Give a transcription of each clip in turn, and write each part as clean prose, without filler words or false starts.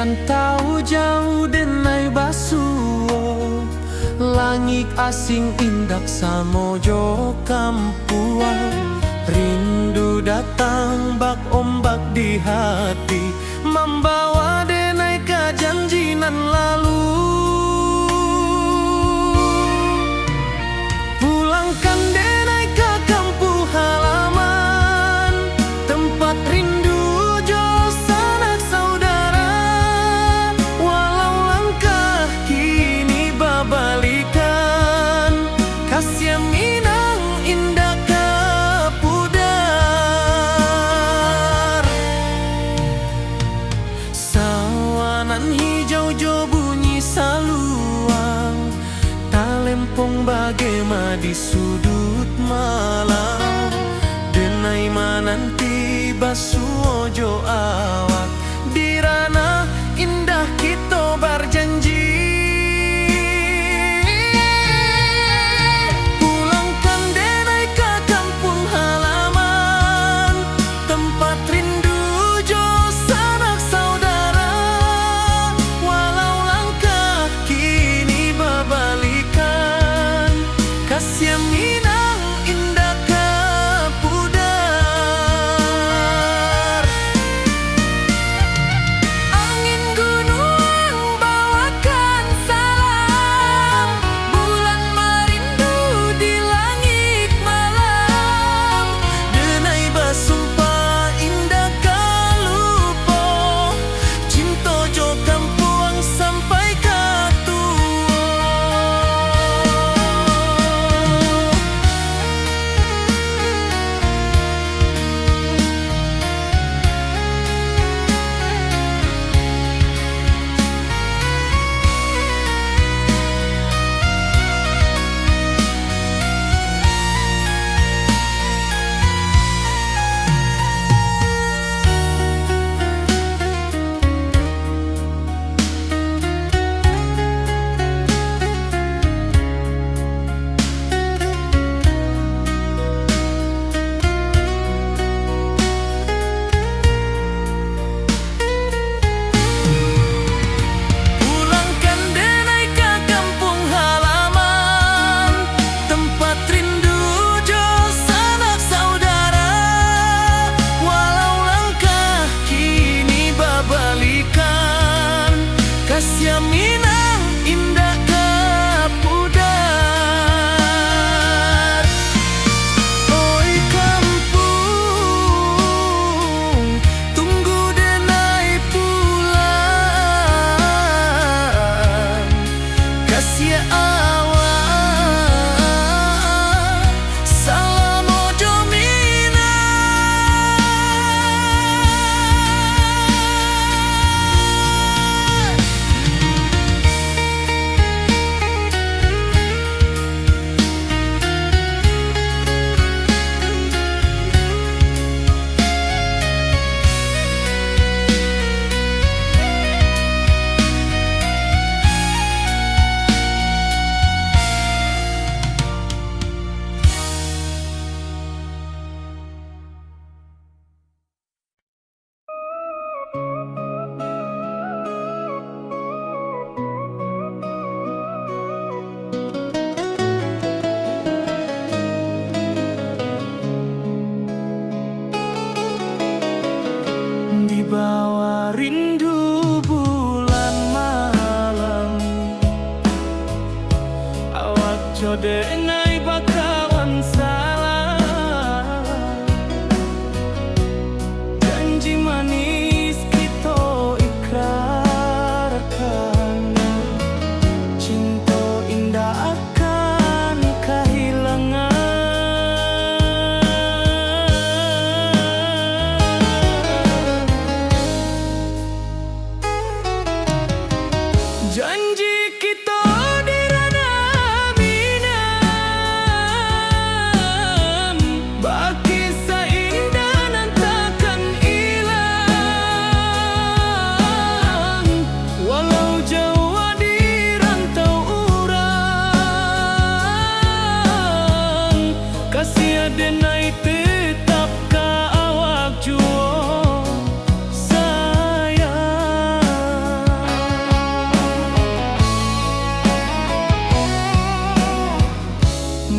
Rantau jauh denai basuo, langit asing indak samojo kampuan. Rindu datang bak ombak di hati, membawa denai ke janjinan lalu. Pulangkan denai ke kampung halaman, tempat rindu jo sanak saudara. Walau langkah kini babalikan, kasih minang indah ke pudar. Sawanan hijau jo bunyi saluang, talempong bagema di sudut malam. Denai mananti basuo jo awak, di ranah indah kita berjanji. Pulangkan denai ke kampung halaman, tempat rindu jo sanak saudara. Walau langkah kini babalikan, kasih minang indah ke pudar. Angin gunung bawakan salam, bulan merindu di langit malam. Denai basumpah indah kalupo, cinta jo kampuang sampai ke tua.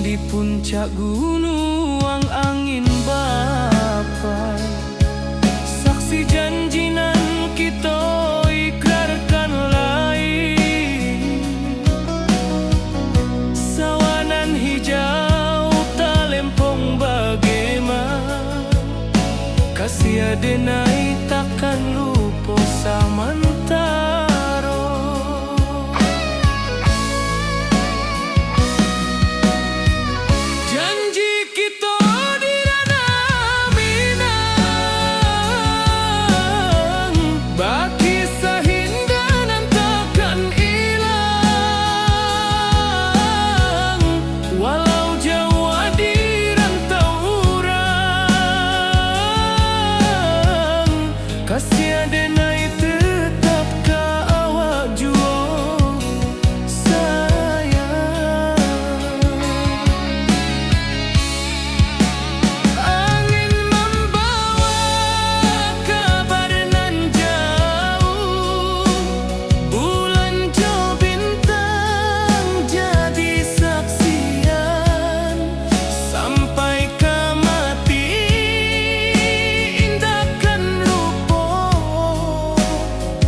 Di puncak gunung angin bapai, saksi janji nan kita ikrarkan lain. Sawanan hijau talempong bagaimana, kasih adenai takkan lupa samantara. Janji kita di ranah Minang, baki sahindanan takkan hilang. Walau jauh di rantau urang, kasih adenai tetap ka awak jua sayang. Angin membawa kabar nan jauh, bulan jo bintang jadi saksian. Sampai ke mati indahkan lupa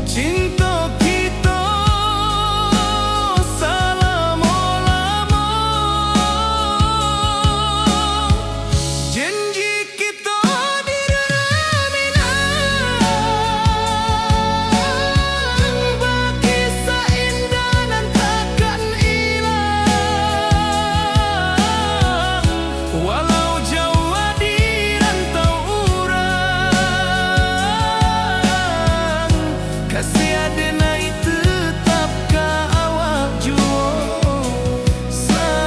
cinta kita selama-lama. Janji kita di ranah Minang, baki seindah nan takkan hilang. Walau jauh di rantau urang, kasih adenai tetap ka awak jua sayang.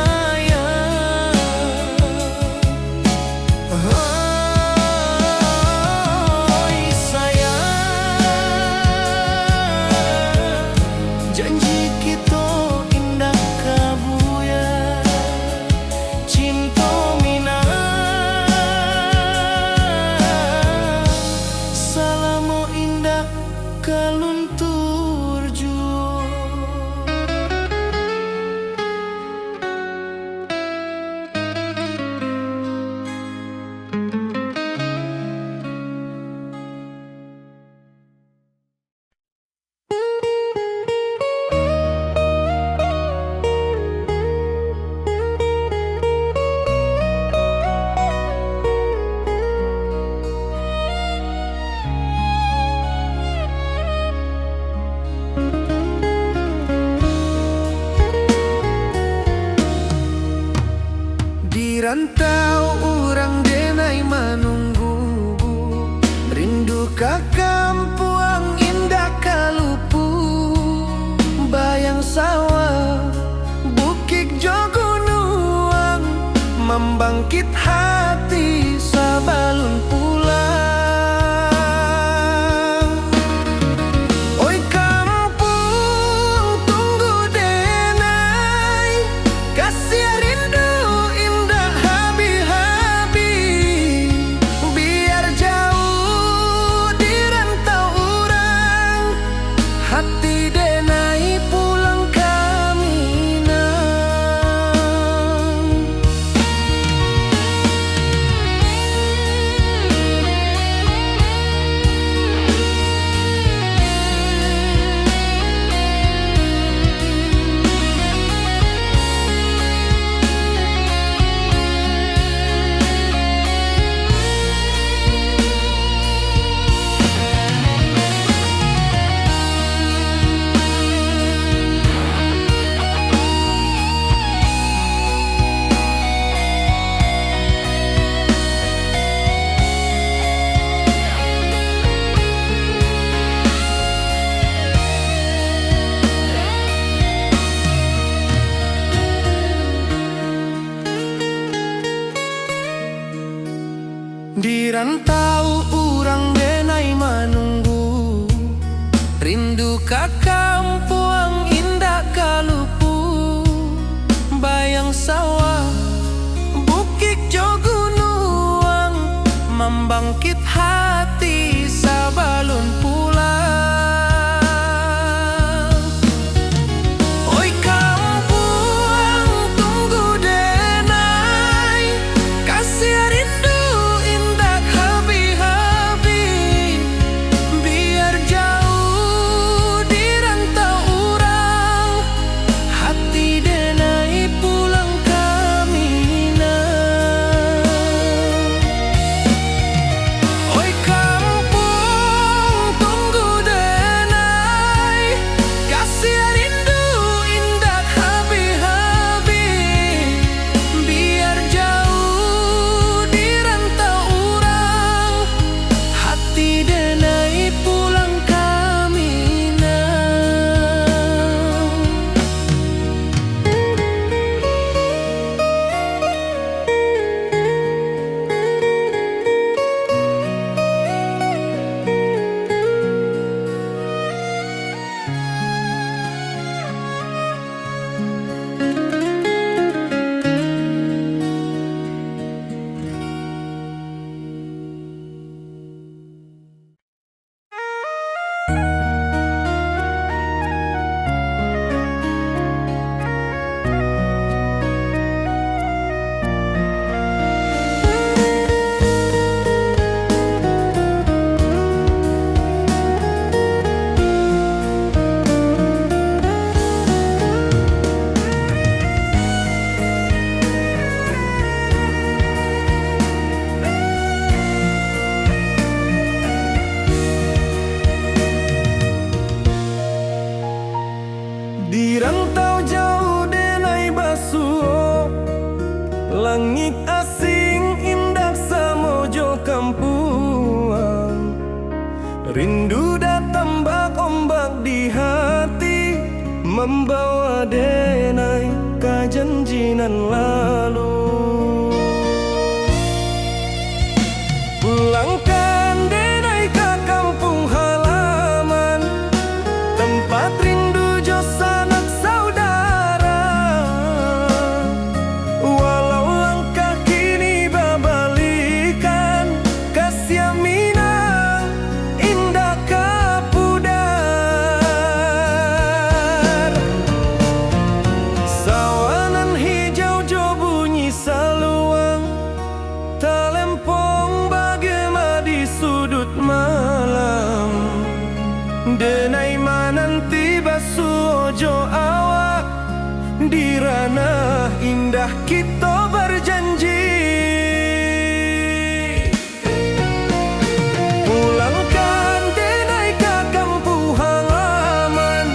Oi sayang, janji kita indah kabuya, cinta Minang selama indah kaluntur jua. Di rantau urang denai menunggu, rindu ka kampuang indah kalupu. Bayang sawah, bukit jo gunung, membangkit hati sabalun pulang. Oi kampung tunggu denai, kasih rindu indah habi-habi. Biar jauh di rantau urang, hati denai pulang ke Minang. Di rantau urang denai menunggu, rindu ka kampuang indah kalupu. Bayang sawah, bukit jo gunung, membangkit hati sabalun pulang. Oi kampung tunggu denai, Langit asing indah samojo kampuang, rindu datang bak ombak di hati, membawa denai kajanjinan lalu. Pulangkan denai ke kampung halaman, tempat rindu jo sanak saudara. Walau langkah kini babalikan, kasih Minang indah kapudar. Sawanan hijau jo bunyi saluang, talempong bagema di sudut malam. Denai mananti basuojo awak, di ranah indah kita berjanji. Pulangkan denai ke kampung halaman,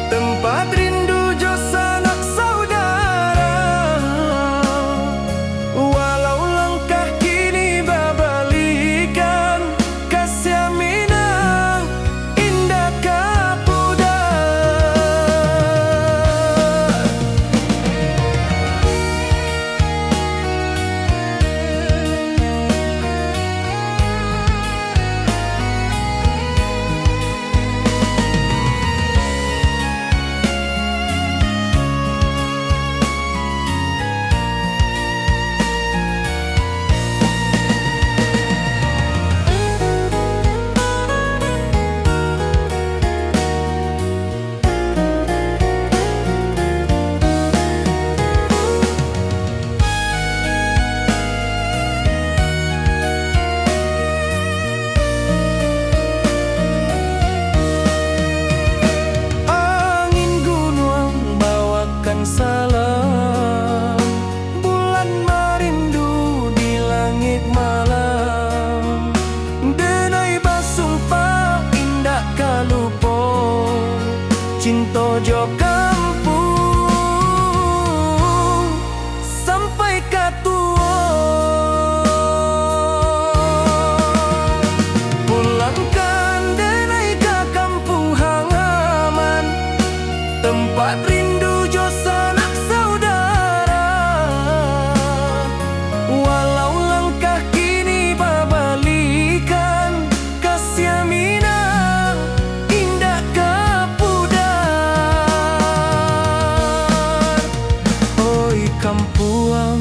tempat rindu jo sanak saudara. Walau langkah kini babalikan, kasih Minang indah kapudar. Angin gunung bawakan salam, bulan merindu di langit malam. Denai basumpa indah kalupo, cinta jo kampung sampai katua. Pulangkan denai ke kampung halaman, tempat rindu jo sanak saudara. Walau langkah kini babalikan, kasih Minang indah kapudar. Oi kampuang,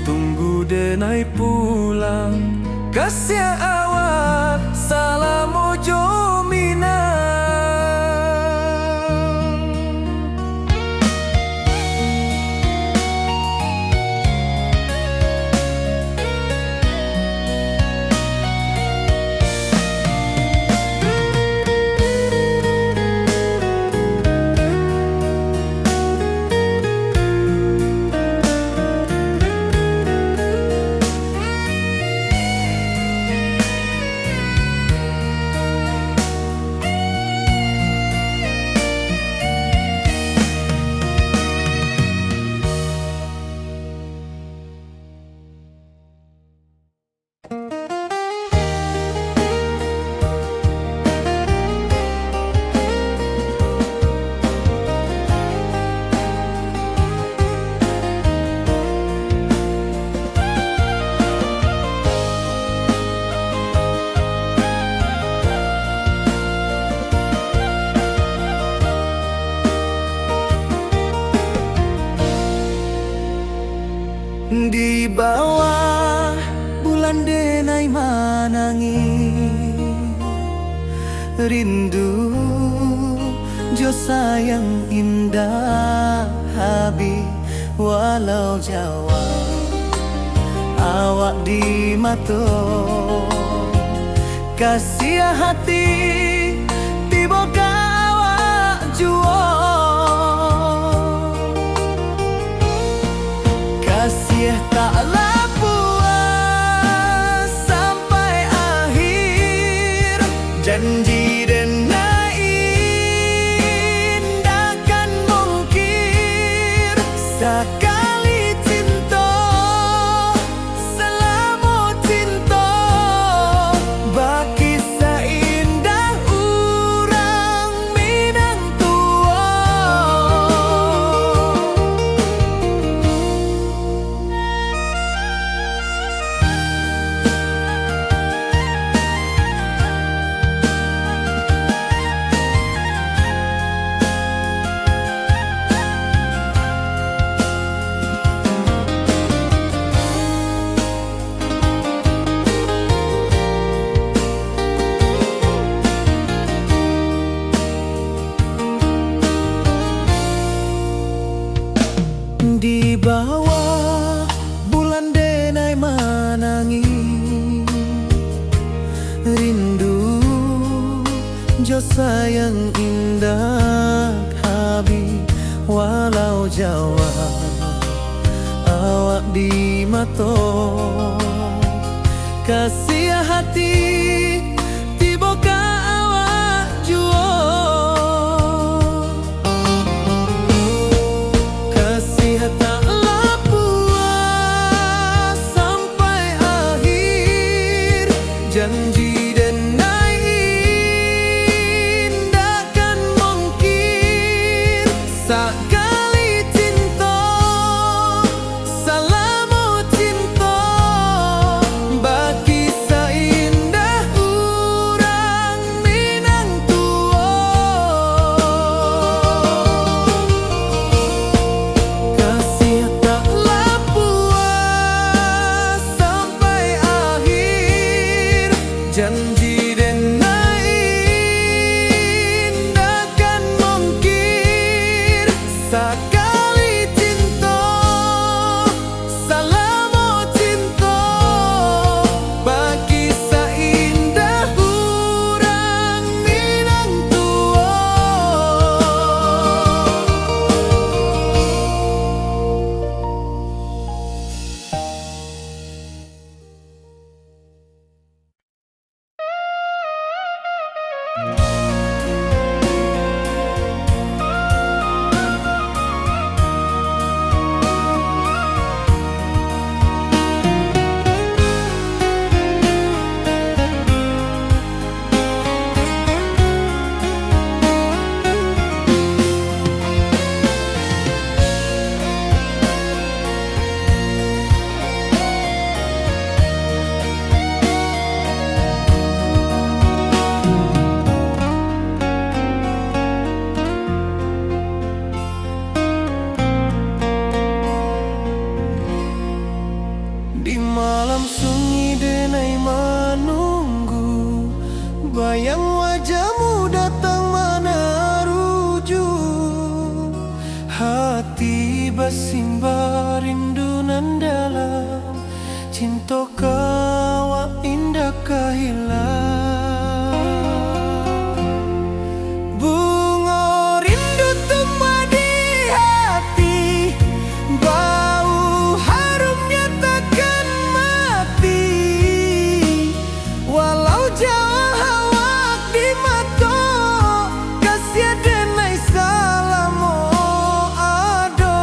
tunggu denai pulang, kasih awak salam ojo Minang. Di bawah bulan denai manangi, rindu jo sayang indah habi. Walau Jawa awak di mato, kasih hati tiba awak juo. Kasih taklah puas sampai akhir, janji denai indah kan mungkir sekali cinta. sayang indah habi walau Jawa awak di mato kasih hati tiba ka awak juo kasih tak puas sampai akhir janji sekali cinta, salamu cinta, bagi seindah urang Minang tua. Kasih taklah puas sampai akhir, janji dan sekali cinta, salamu cinta, bagi seindah urang Minang tua. Di malam sunyi denai menunggu, bayang wajahmu datang meneruju. Hati bersimbar rindu nan dalam, cinta kawa indah kehilang. Bunga rindu tumbuh di hati, bau harumnya takkan mati. Walau jauh awak di mata, kasih denai salamu ado.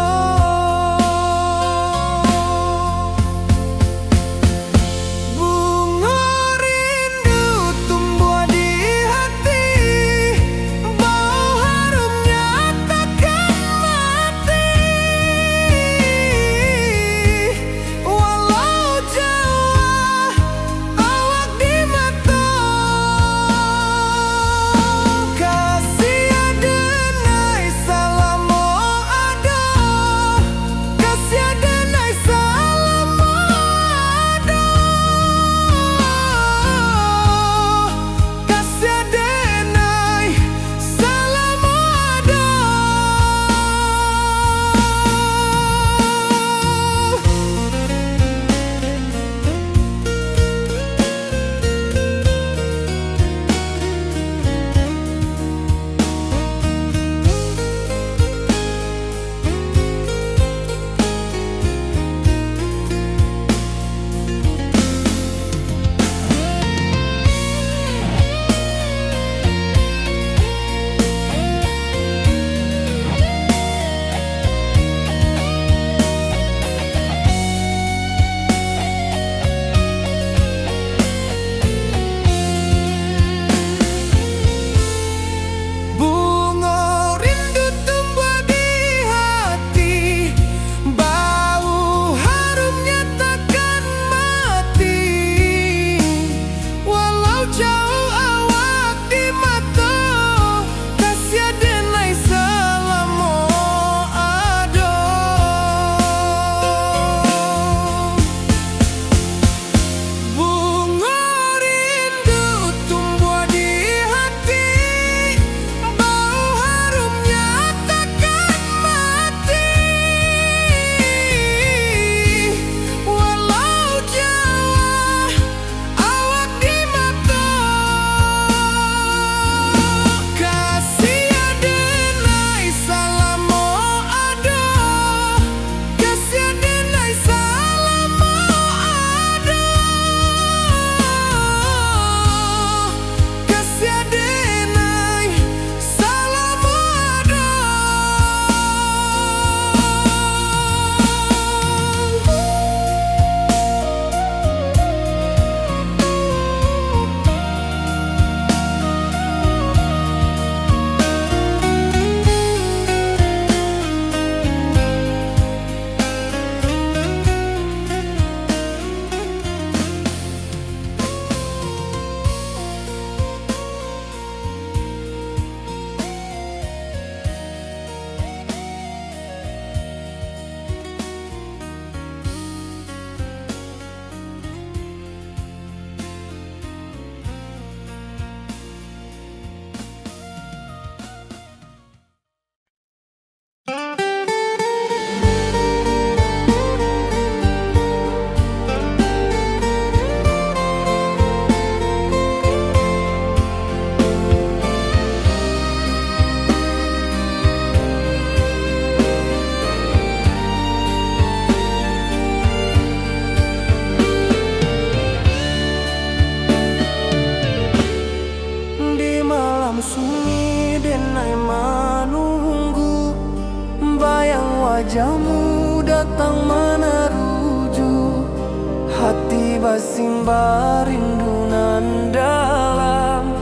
basimba rindu nan dalam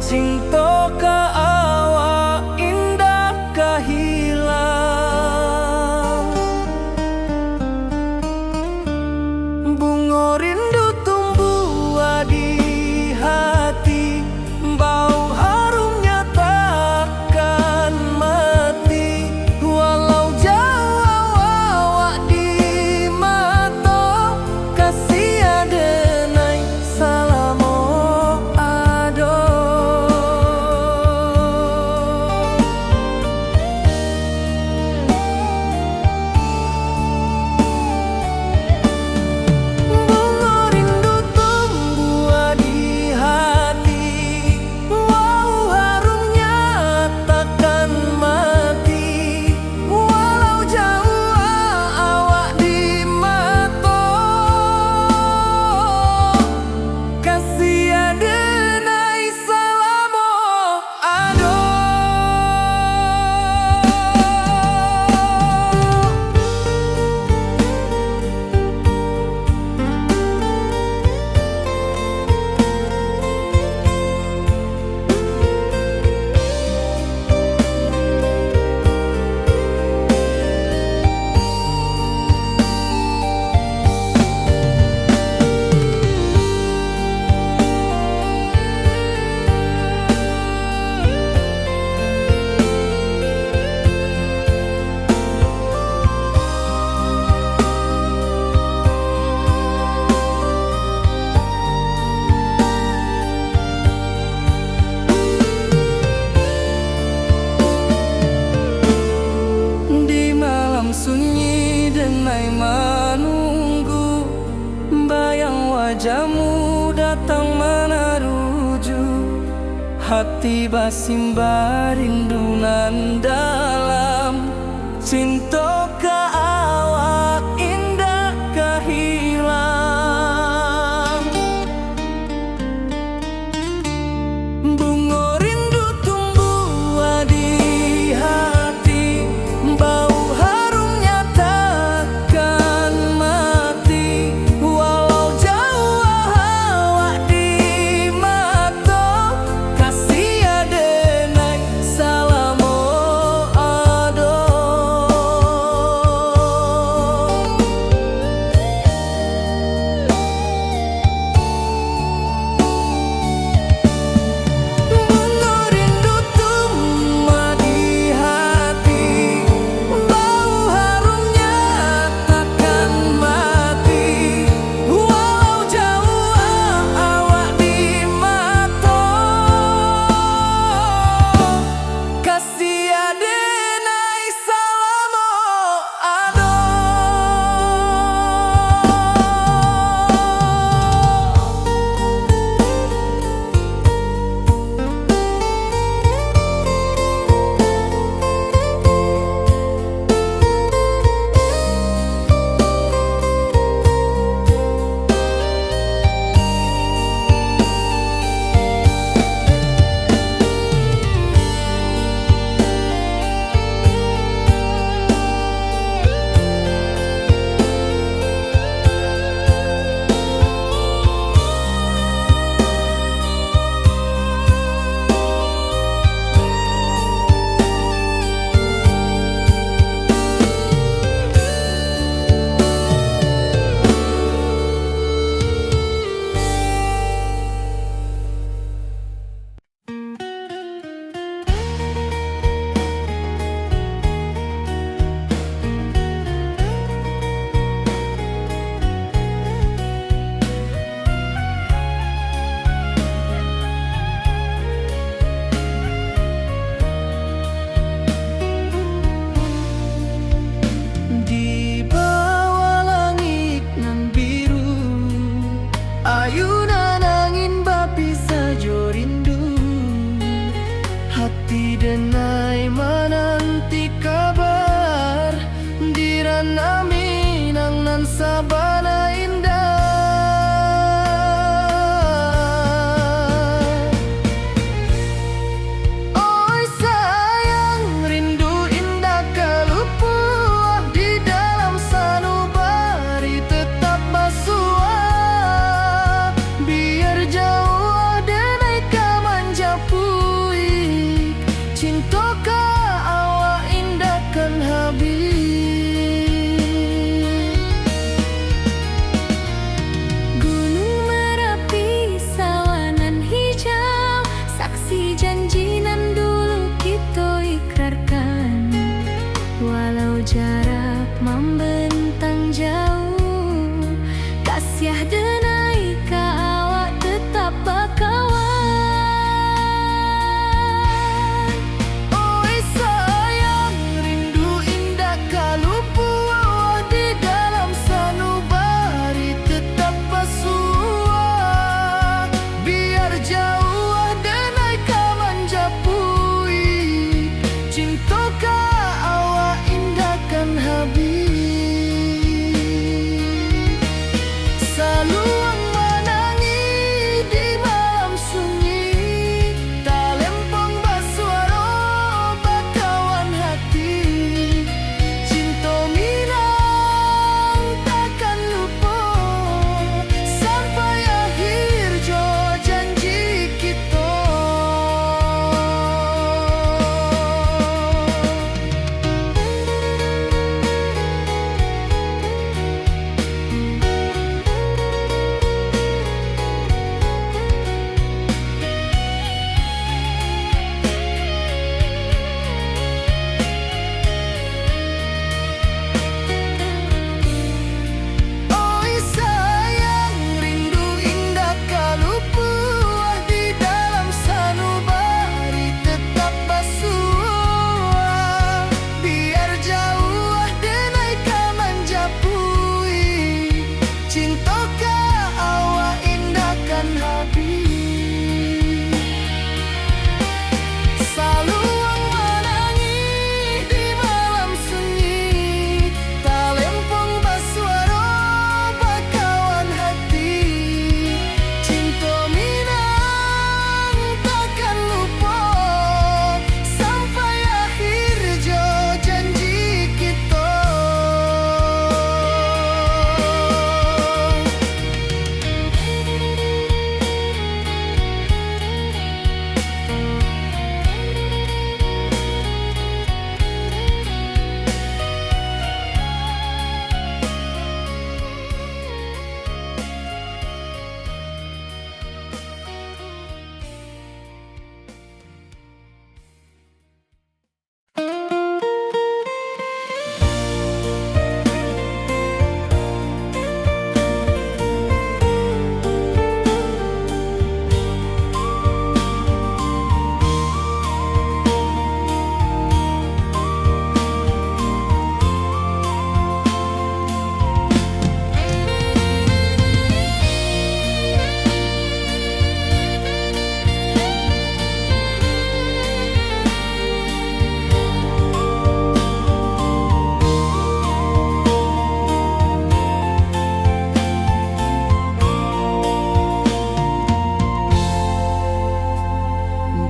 cinta ka awak indah kahilang. Bunga rindu tumbuh di hati, bau harumnya takkan mati. Walau jauh awak di mata, kasih adenai salamo ado. Bunga rindu tumbuh di hati, wow harumnya takkan mati. Walau jauh awak di mata, kasih adenai salamo ado. Di malam sunyi denai menunggu, bayang wajahmu datang meneruju. Hati basimba rindu nan dalam cinta ka awak indah kahilang. Bunga rindu tumbuh di hati, bau harumnya takkan mati. Walau jauh awak di mata, kasih adenai salamo ado. siah denai ka awak tetap bakawan. Oi sayang, rindu indah kalupu di dalam sanubari tetap pasua. Biar jauh denai ka manjapui, cinta ka awak indahkan habis. Saluang menangi di malam sunyi, talempong basuaro bakawan hati. Cinta minang takkan lupa sampai akhir jo janji kita. Oi sayang, rindu indah kalupu di dalam sanubari tetap basua. Biar jauh denai ka manjapui, cinta ka awak indahkan habis. Saluang menangi di malam sunyi, talempong basuaro bakawan hati. Cinta minang takkan lupa sampai akhir jo janji kita.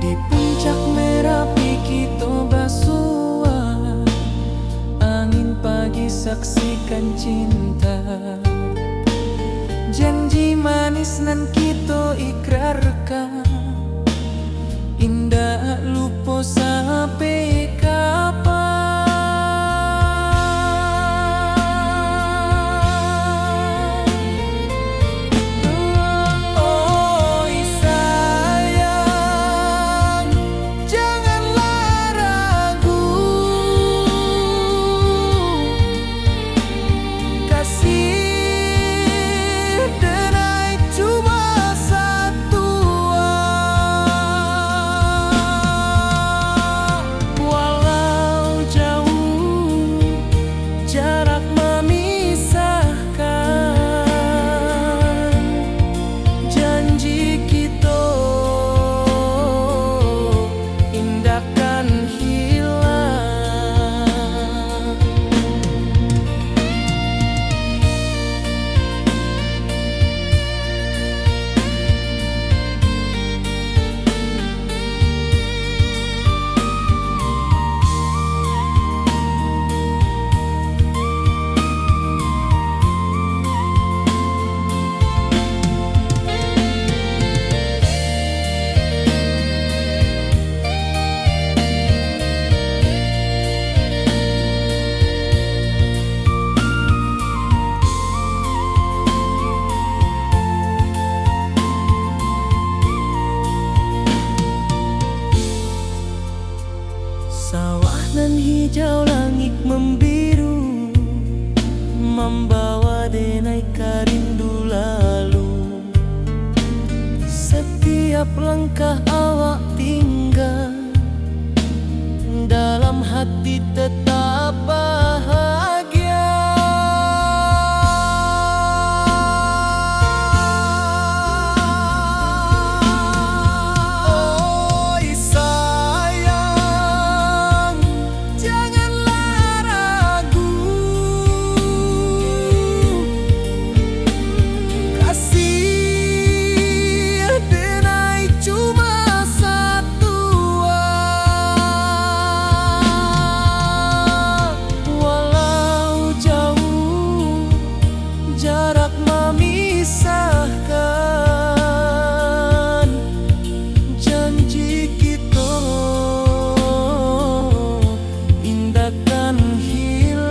Di puncak Merapi kita basua, angin pagi saksikan cinta. Janji manis nan kita ikrarkan, indah lupa sampai kapan. Oi sayang, janganlah ragu, kasih denai cuma satu. tiada rindu lalu. Setiap langkah awak tinggal, dalam hati tetap bahagia. Oi sayang, janganlah ragu, kasih denai cuma satu. Walau jauh jarak memisahkan, janji kita indahkan hilang.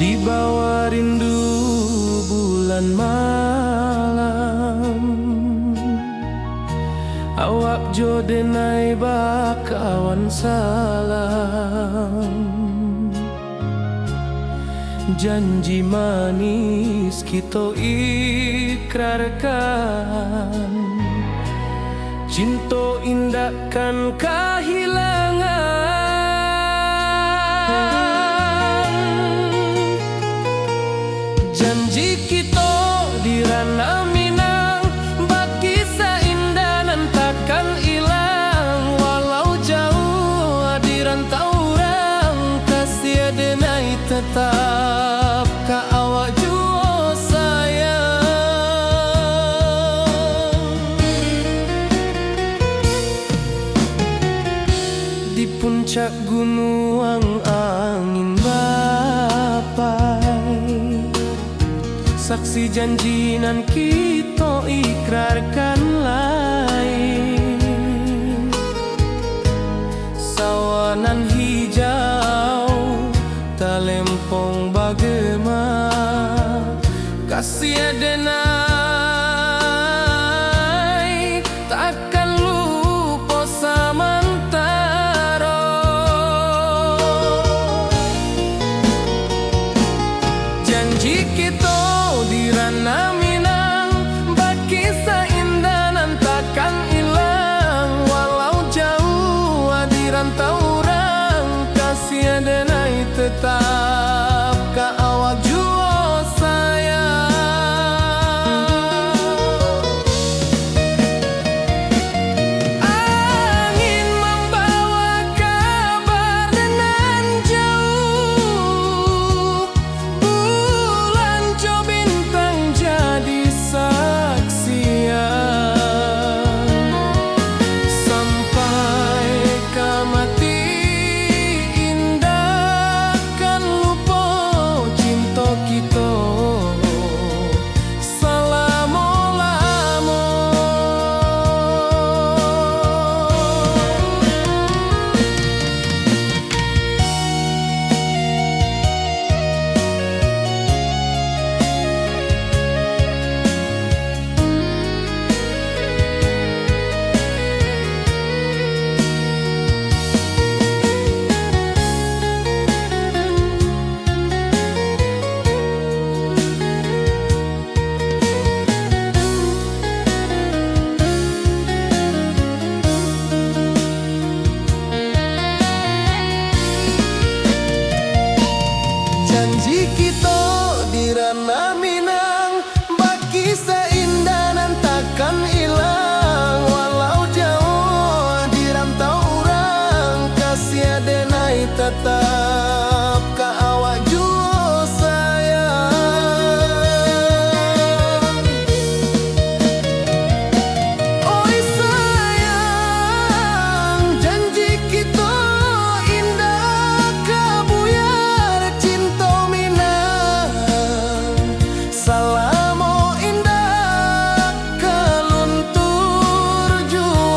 Di bawah rindu bulan malam, awak jo denai bakawan salam. Janji manis kita ikrarkan, cinta indahkan kehilangan. Janji kita di ranah Minang, bakisah indah nan takkan hilang. Walau jauh di rantau orang, kasih denai tetap ka awak jua sayang. Di puncak gunung angin bapai, saksi janji nan kita ikrarkan lain. Sawanan hijau talempong bagema, kasih denai takkan lupa samantara. Janji kita di ranah Minang, bakisah indah nan takkan hilang. Walau jauh di rantau orang, kasih denai tetap ka awak jua sayang. Angin membawa kabar dengan jauh, bulan jo bintang jadi saksian. Sampai kematian Janji kita di ranah Minang, baki seindah nan takkan hilang. Walau jauh di rantau urang, kasih denai tetap ka awak jua sayang. Oi sayang, janji kita indah kabuyar cinta Minang. Salamo indah kaluntur jua.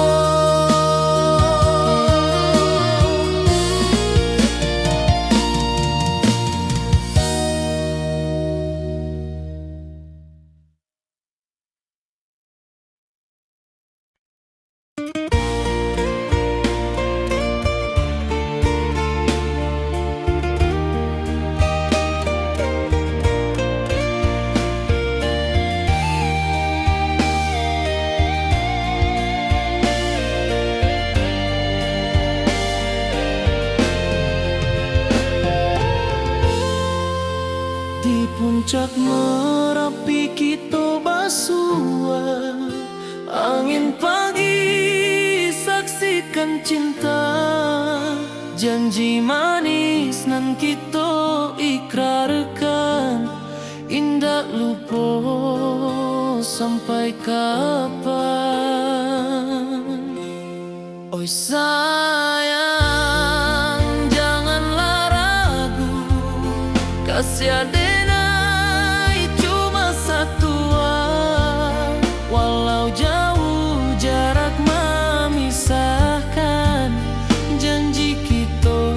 Di puncak Merapi kita basua, angin pagi saksikan cinta. Janji manis nan kita ikrarkan, indah lupa sampai kapan. Oi sayang, janganlah ragu, kasih denai cuma satu. Walau jauh jarak memisahkan, janji kita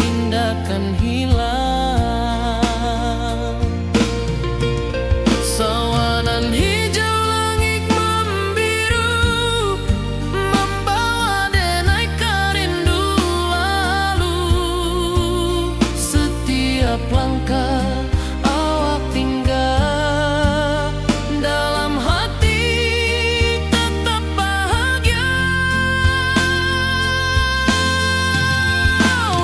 indah kan hilang. Sawanan hijau langit membiru, membawa denai karindu lalu. Setiap langkah awak tinggal, dalam hati tetap bahagia.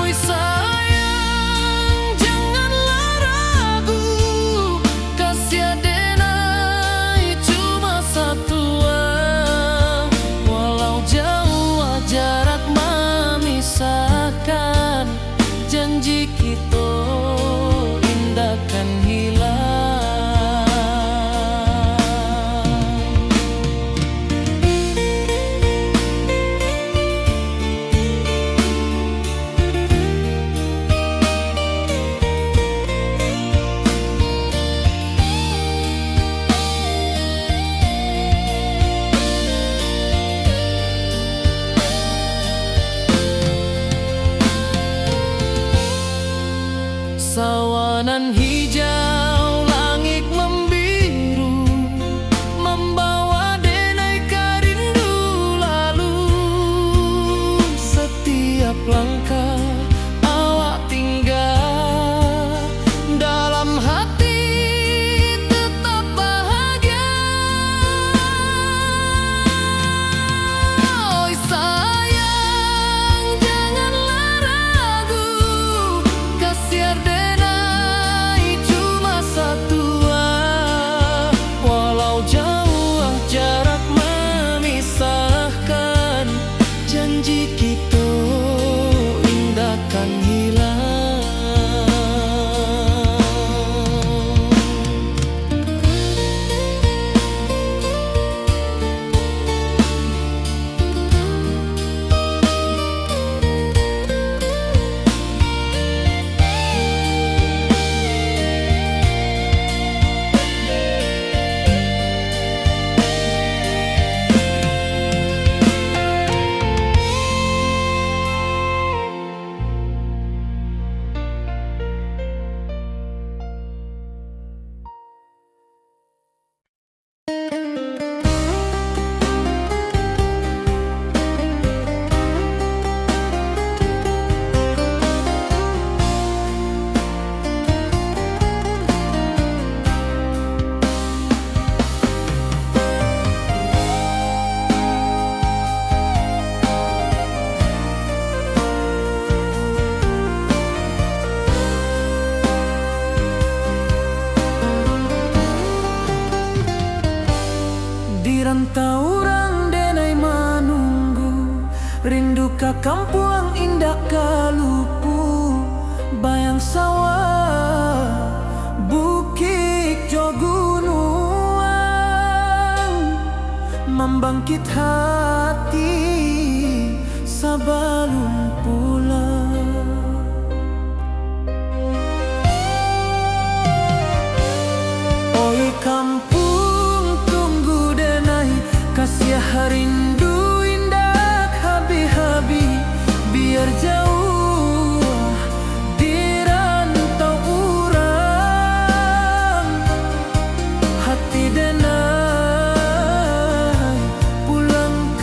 Oi sayang, janganlah ragu, kasih denai cuma satu. Walau jauh jarak memisahkan, janji kita indah kan hilang. Sawanan hijau langit membiru, membawa denai karindu lalu. Setiap langkah awak tinggal, dalam hati tetap bahagia. Oi sayang, janganlah ragu, kasih denai cuma satu. Walau jauh jarak memisahkan, janji kita kampung indah kalupu, bayang sawah, bukit jo gunung, membangkit hati sebelum pulang. Oi kampung tunggu denai, kasih rindu indah habi-habi, biar jauh di rantau urang, hati denai pulang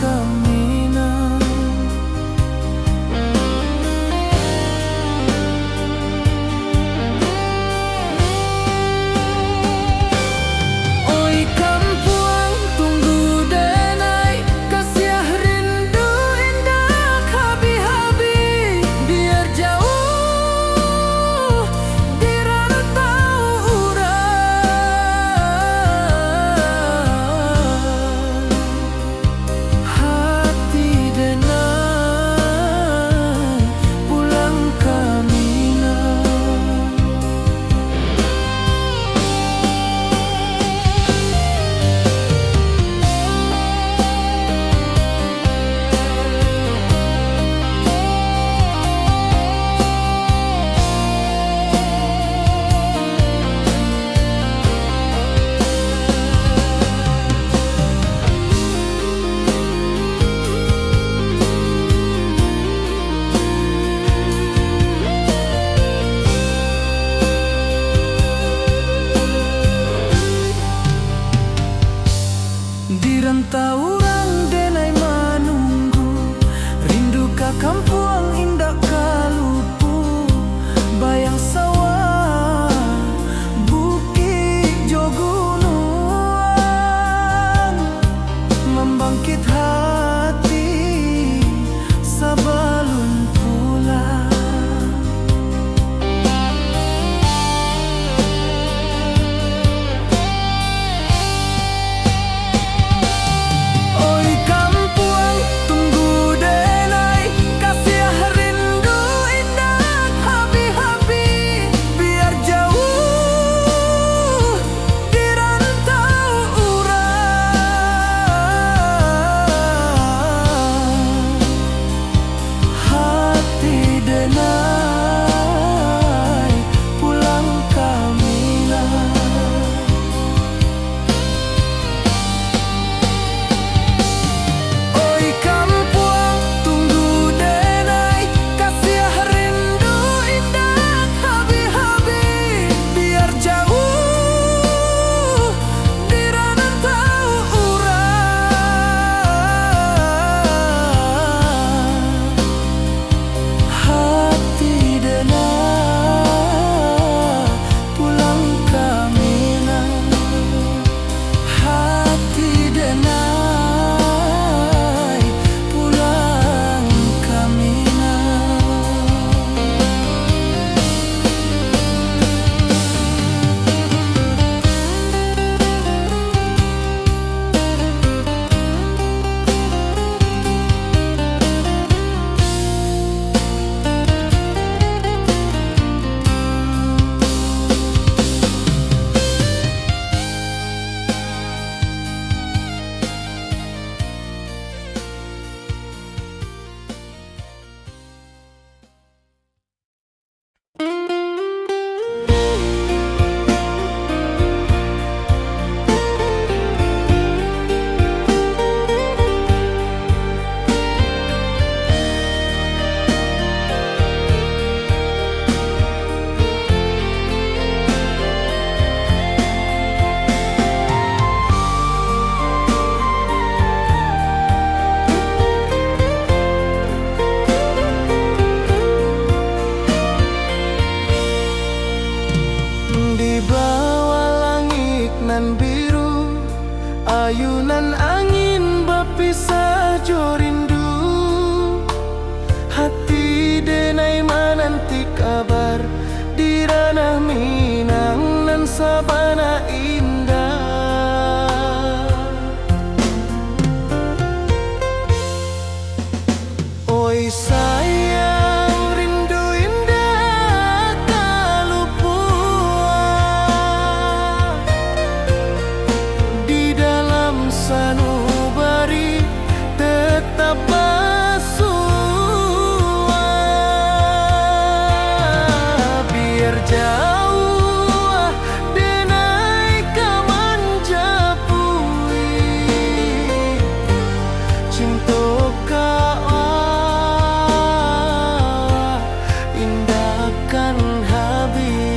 jauh denai ka manjapui cinta ka indahkan habis.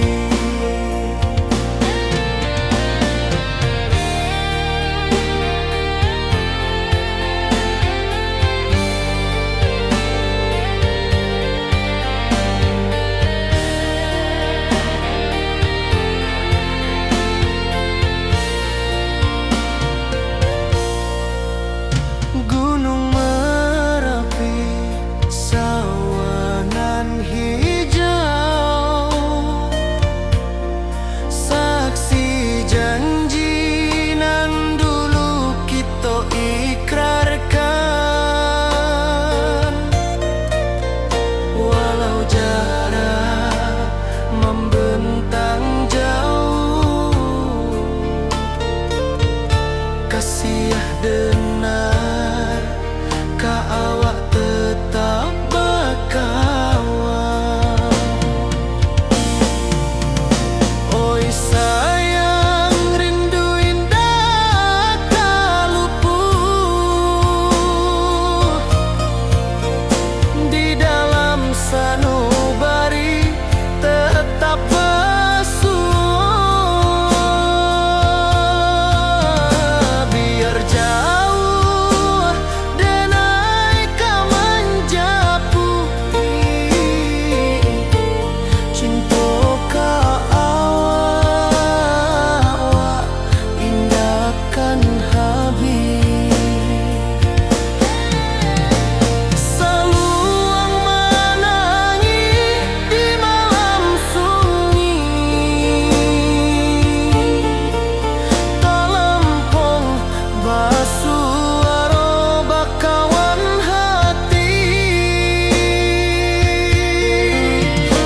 Gunung Merapi, sawanan hijau, saksi janji nan dulu kita ikrarkan. Walau jarak membentang jauh, kasih denar ka awak tetap bakawan. Oi sayang, rindu indah kalupuh di dalam sanubari tetap basuh. Biar jauh denai ka manjapui cinta ka awak indahkan habis. Saluang menangis di malam sunyi, talempong basuh aro bakawan hati.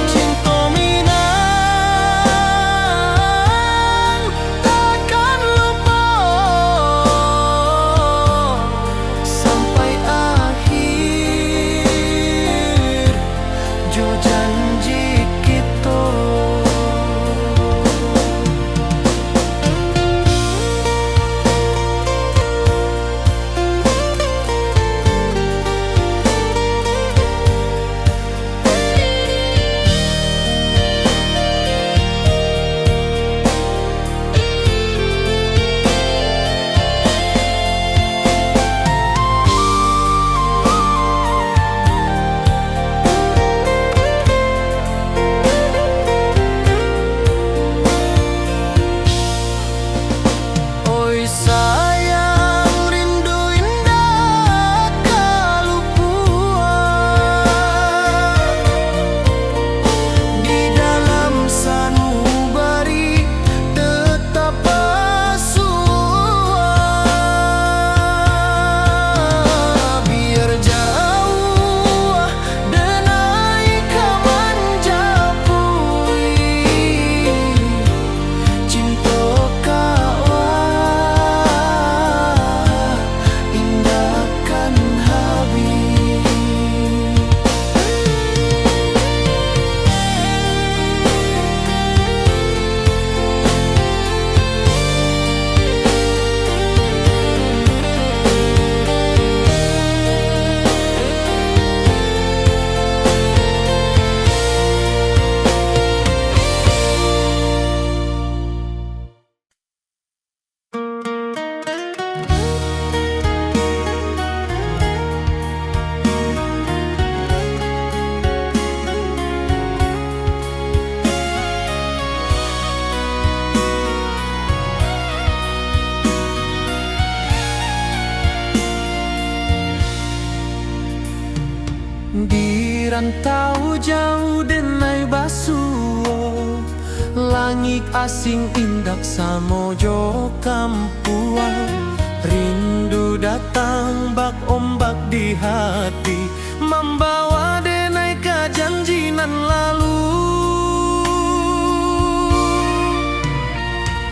Cinta Minang takkan lupa sampai akhir jo janji kita. Oi sayang, rindu indah kalupuan di dalam sanubari tetap basuh. Biar jauh denai ka manjapui cinta ka indahkan habis. Di rantau jauh denai basuh, langit asing indak samojo kampuan. Rindu datang bak ombak di hati, membawa denai ka janji nan lalu.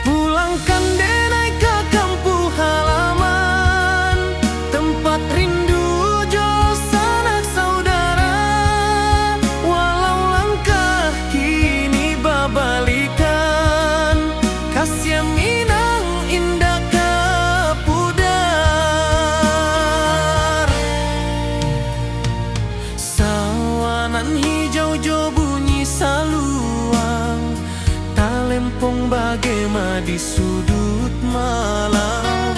Pulangkan denai ka kampung halaman, tempat rindu jo sanak saudara. Walau langkah kini Taman hijau jo bunyi saluang, talempong bagema di sudut malam.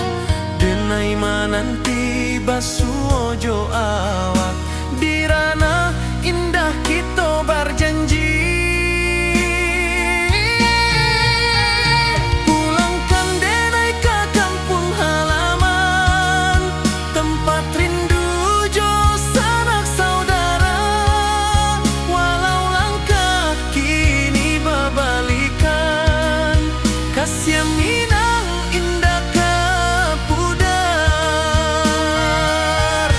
Denai mananti basuo jo awak, di ranah indah kita berjanji. Pulangkan denai ke kampung halaman, tempat rindu jo sanak saudara. Walau langkah kini berbalikan, kasih Minang indah ke pudar.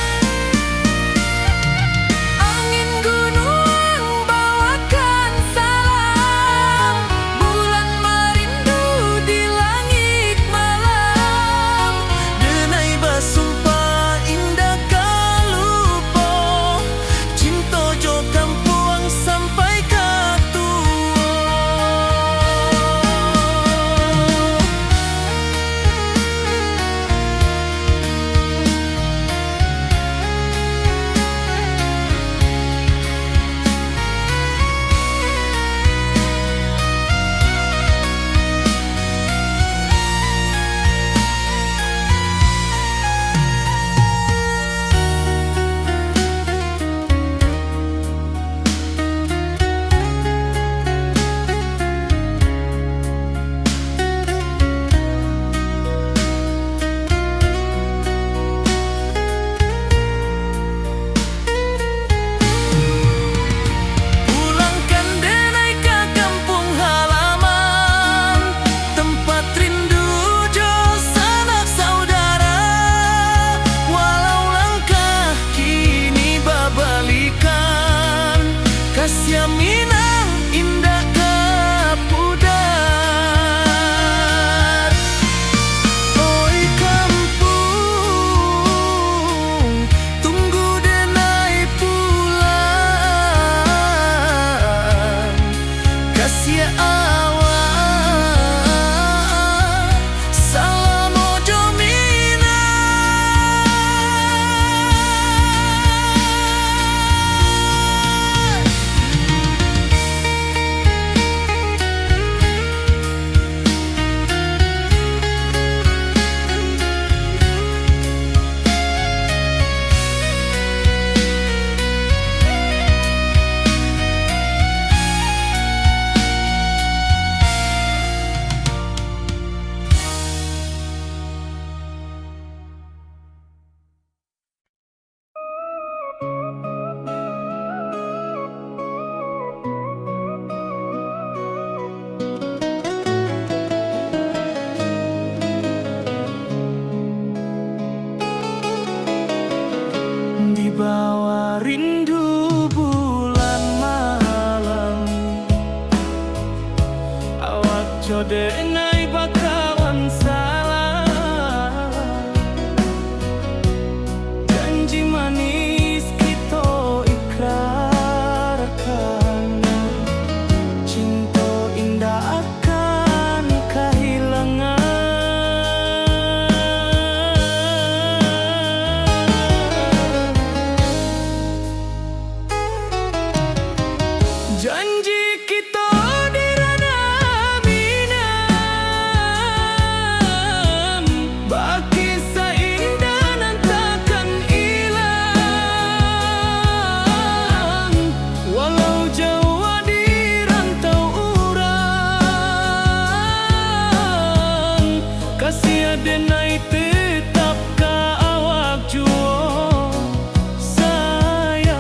Angin gunung bawakan salam, bulan merindu di langit malam. Denai basumpah indah kalupo, cinta jo kampuang sampai ke tua. Pulangkan denai ke kampung halaman, tempat rindu jo sanak saudara. Walau langkah kini berbalikan, kasih Minang indah ke pudar. Oi kampung, tunggu denai pulang. Kasih awak salam ojo Minang. Di bawah rindu bulan malam, awak jodenai bakawan salam. Janji manis kita ikrarkan, cinta indah akan kehilangan. Janji kita di ranah Minang, baki seindah nan takkan hilang. Walau jauh di rantau urang, kasih denai tetap ka awak juo sayang.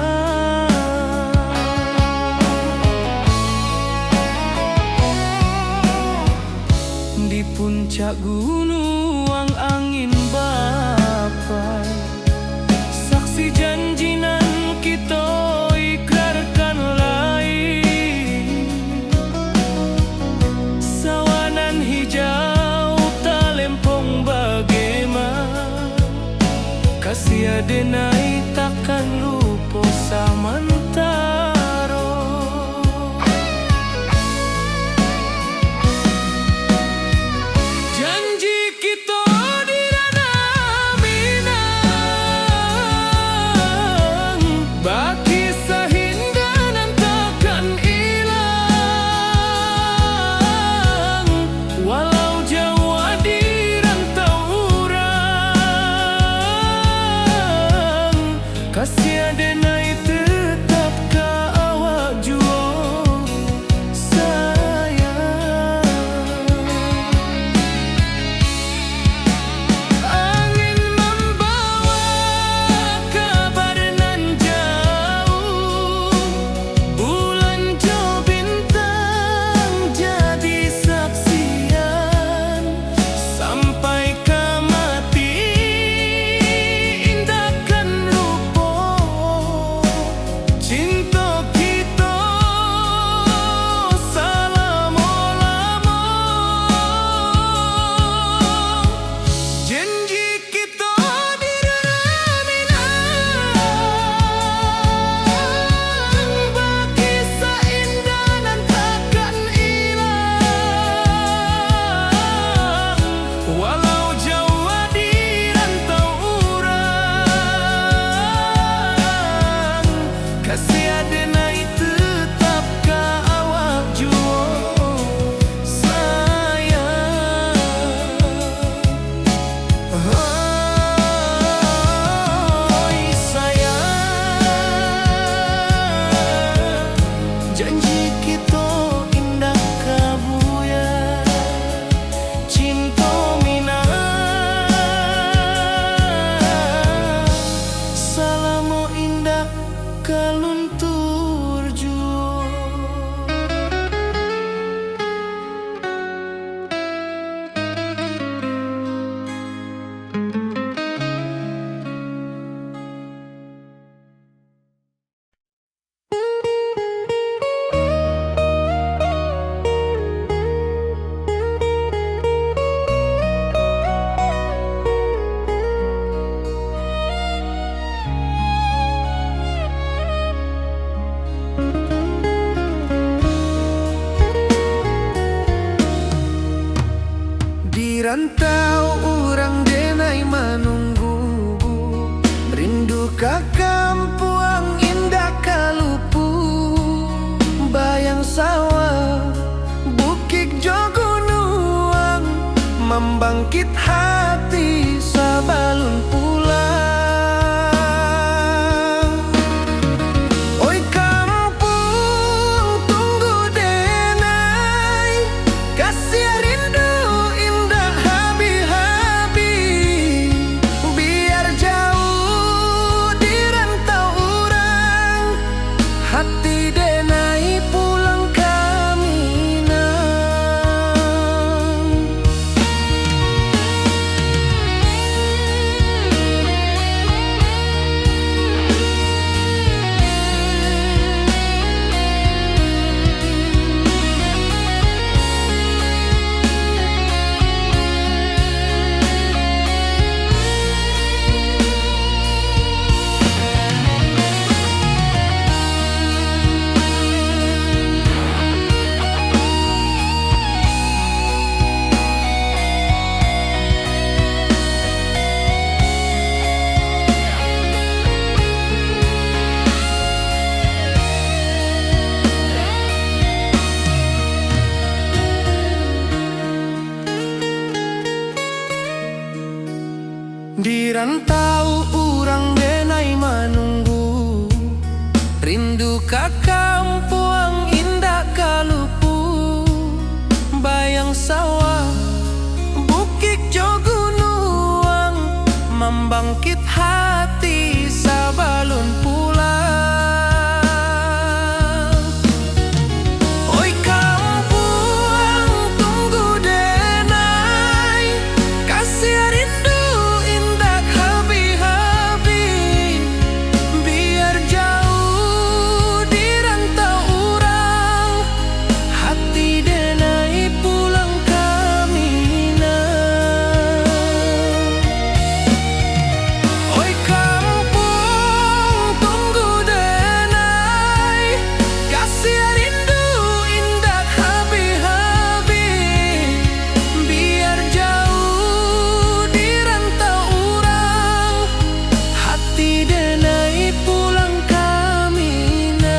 Janji kita indah kabuya cinta mina salamo indah kaluntur jua. Di rantau orang denai menunggu, rindu ka kampuang indah kalupu, bayang sawah bukit jogunuang, membangkit hati sabalun pulang. Oi kampung tunggu denai, kasih rindu indah habi-habi, biar jauh di rantau orang, hati denai pulang kaminang. Di rantau orang denai menunggu, rindu ka kampuang indah kalupu, bayang sawah bukit jogunuang, membangkit hati sabalun pulang. Oi kampuang tunggu denai, kasih rindu indah habi-habi, biar jauh di rantau orang, hati denai pulang kaminang. Oi kampung tunggu denai, kasih rindu indah habi-habi, biar jauh di rantau orang, hati denai pulang kaminang.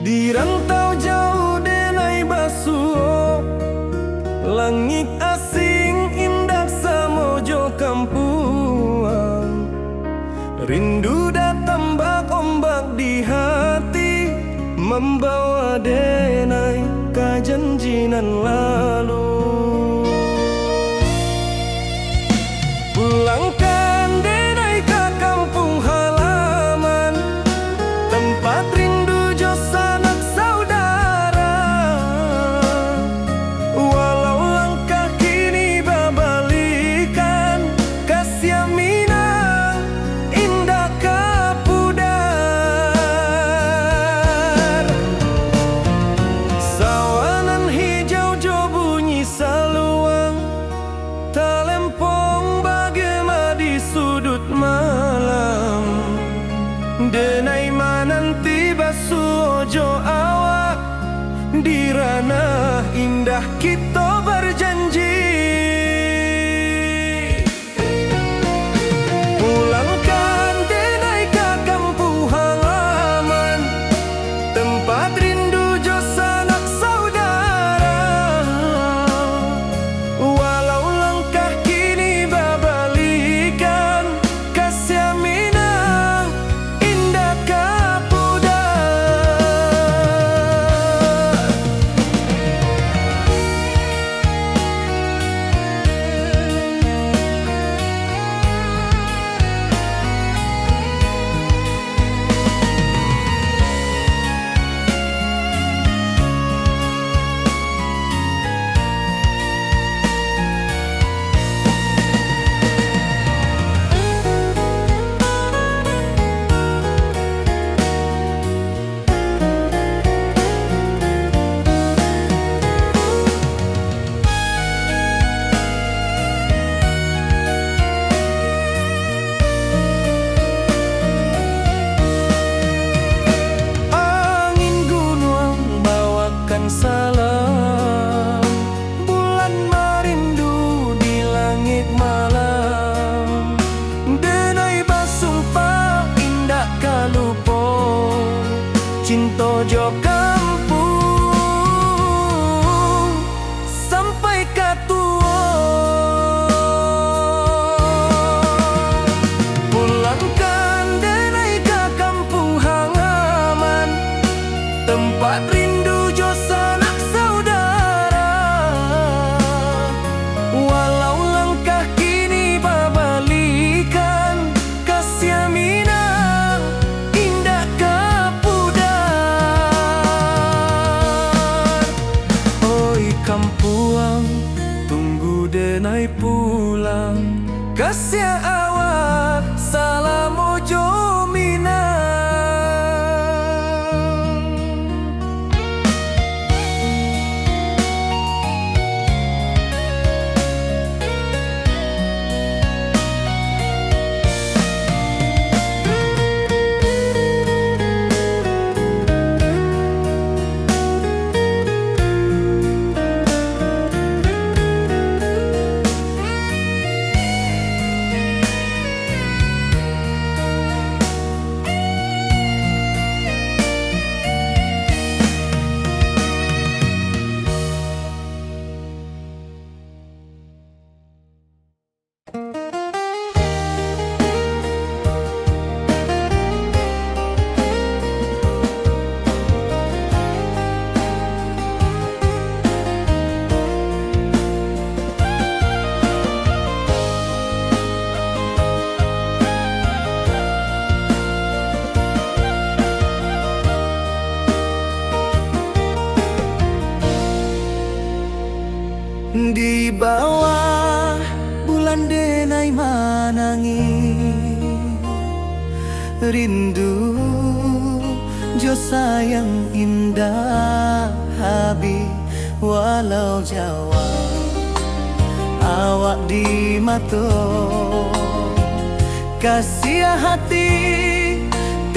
Di rantau jauh denai basuh, langit asing indah samojo kampuang, rindu datang bak ombak di hati, membawa denai ka janjinan lalu. Pulangkan denai ka kampung halaman, tempat rindu jos sudah kita berjanji. Pulangkan denai ke kampung halaman, tempat rindu jo sanak saudara. Walau langkah kini babalikan, kasih minang indah kapuda. Salam bulan merindu di langit malam, denai basumpah indah kalupo, cinta jo kampung sampai katua. Pulangkan denai ke kampung halaman, tempat rindu jo sanak saudara. Walau langkah kini babalikan, kasih minang indah kapudar. Oi kampuang, tunggu denai pulang, kasih awak salam ojo minang. Di bawah bulan denai manangi, rindu jo sayang indah habi. Walau Jawa awak di mato, kasih hati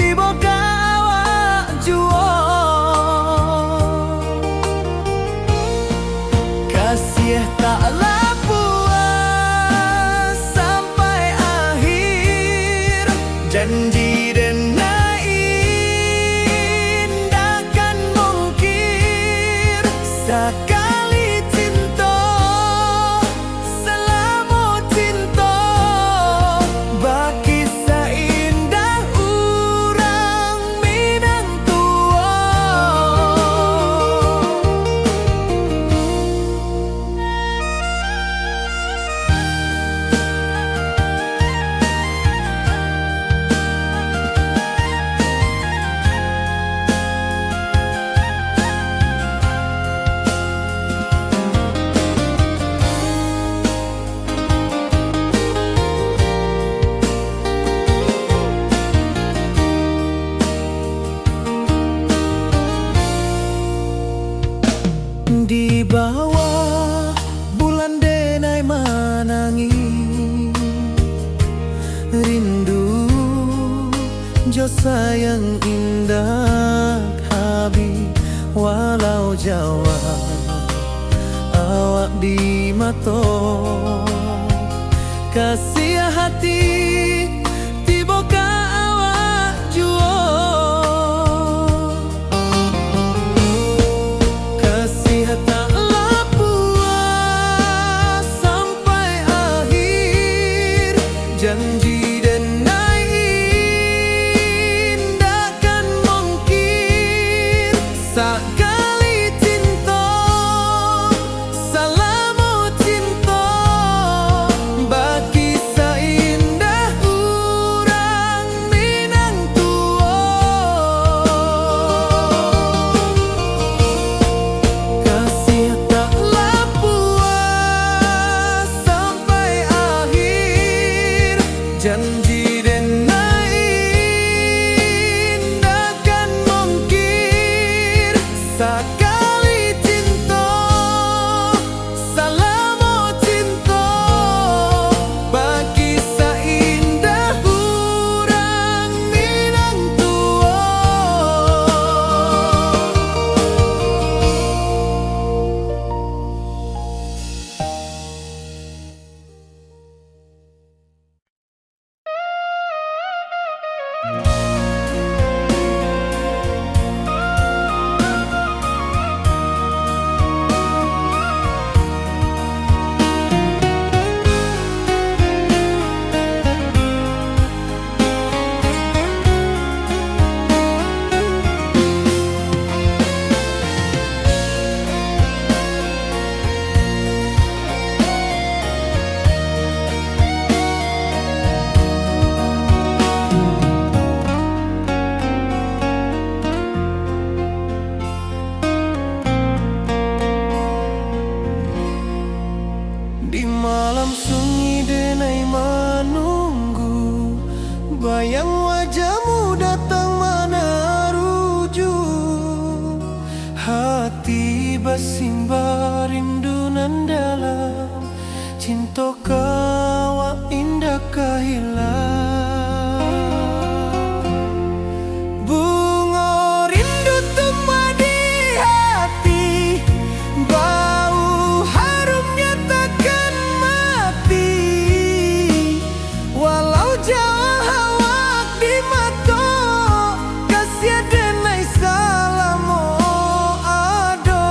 tiba awak juo. Kasih taklah puas sampai akhir, janji denai indah kan mungkir. Sekali cinta selama cinta, baki seindah urang minang tua. Di bawah bulan denai manangi, rindu jo sayang indah habi. Walau Jawa di mato kasih hati tiba ka awak juo kasih tak puas sampai akhir janji dan indahkan mungkin sekali cinta salamu cinta bagi seindah urang Minang tua kasih taklah puas sampai akhir janji dan indahkan mungkin sekali cinta salamu cinta bagi seindah urang Minang tua. Di malam sunyi denai menunggu bayang wajahmu datang mana ruju hati bersimbar rindu nan dalam cinta kawa indah kehilang bunga rindu tumbuh di hati bau harumnya takkan mati walau jauh awak di mata kasih denai salamu ado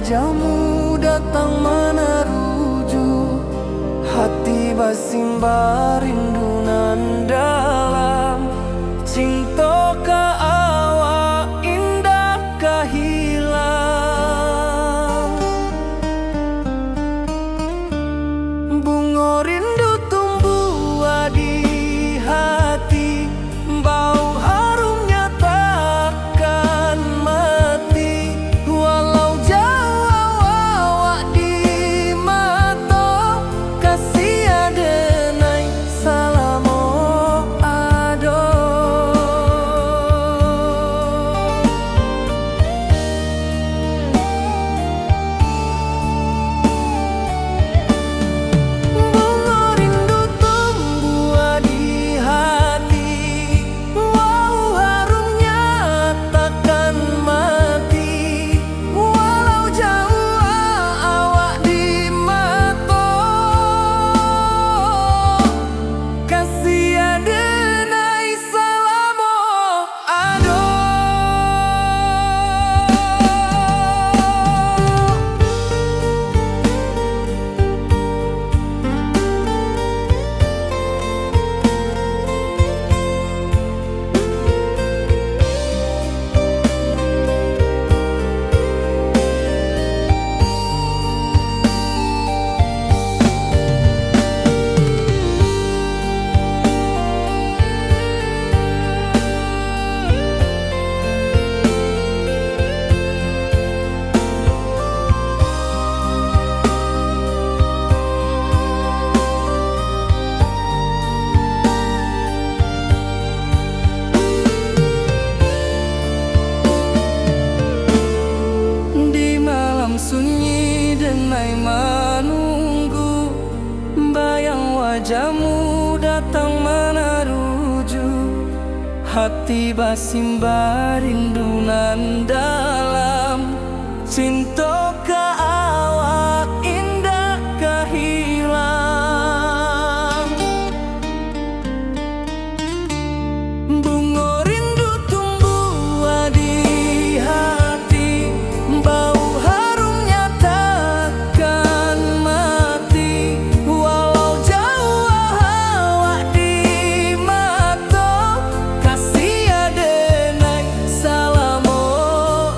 wajahmu datang meneruju, hati basimba rindu nan dalam. Cinta ka awak indah ka hilang. Bunga rindu tumbuh di hati, bau harumnya takkan mati. Walau jauh awak di mata, kasih adenai salamo ado. Bunga rindu tumbuh di hati, wow harumnya takkan mati. Walau jauh awak di mata, kasih adenai salamo ado. Di malam sunyi denai menunggu, bayang wajahmu datang meneruju, hati basimba rindu nan dalam. Cinta ka awak indah ka hilang. Bunga rindu tumbuh di hati, bau harumnya takkan mati. Walau jauh awak di mata, kasih adenai salamo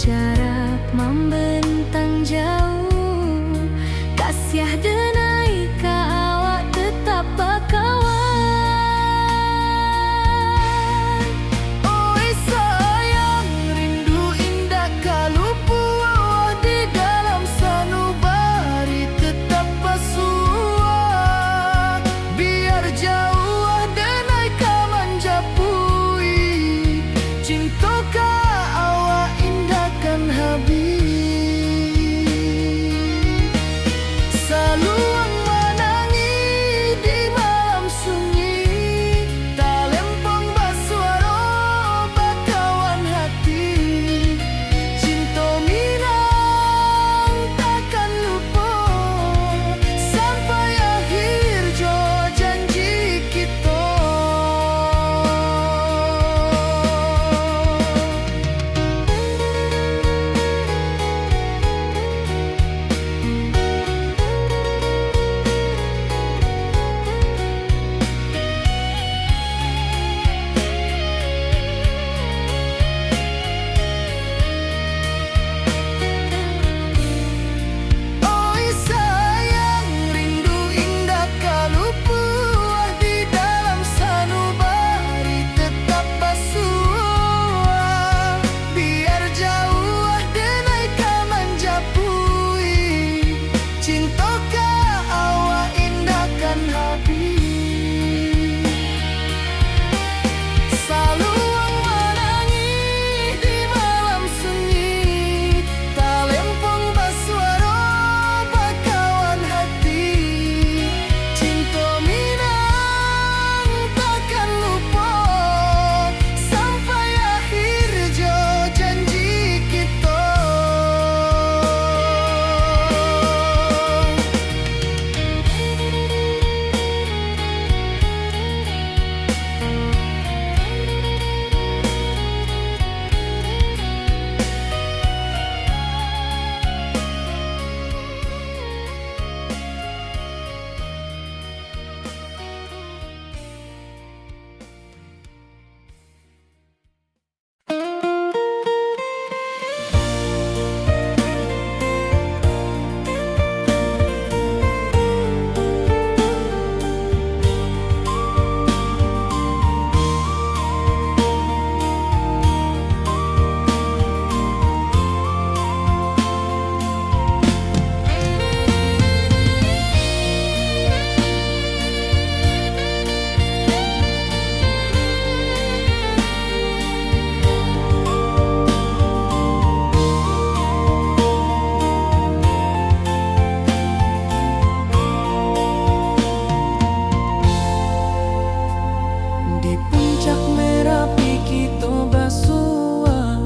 jarak membentang jauh, kasih denai ka awak tetap bakawan. Oi sayang, rindu indah kalupu di dalam sanubari tetap pasua. Biar jauh denai ka manjapui, cinta ka awak indahkan habis. Saluang menangi di malam sunyi, talempong basuaro bakawan hati. Cinta minang takkan lupa sampai akhir jo janji kita. Oi sayang, rindu indah kalupu di dalam sanubari tetap pasua. Biar jauh denai ka manjapui, cinta ka awak indahkan habis. Saluang menangi di malam sunyi, talempong basuaro bakawan hati. Cinta minang takkan lupa sampai akhir jo janji kita. Di puncak Merapi kita basua,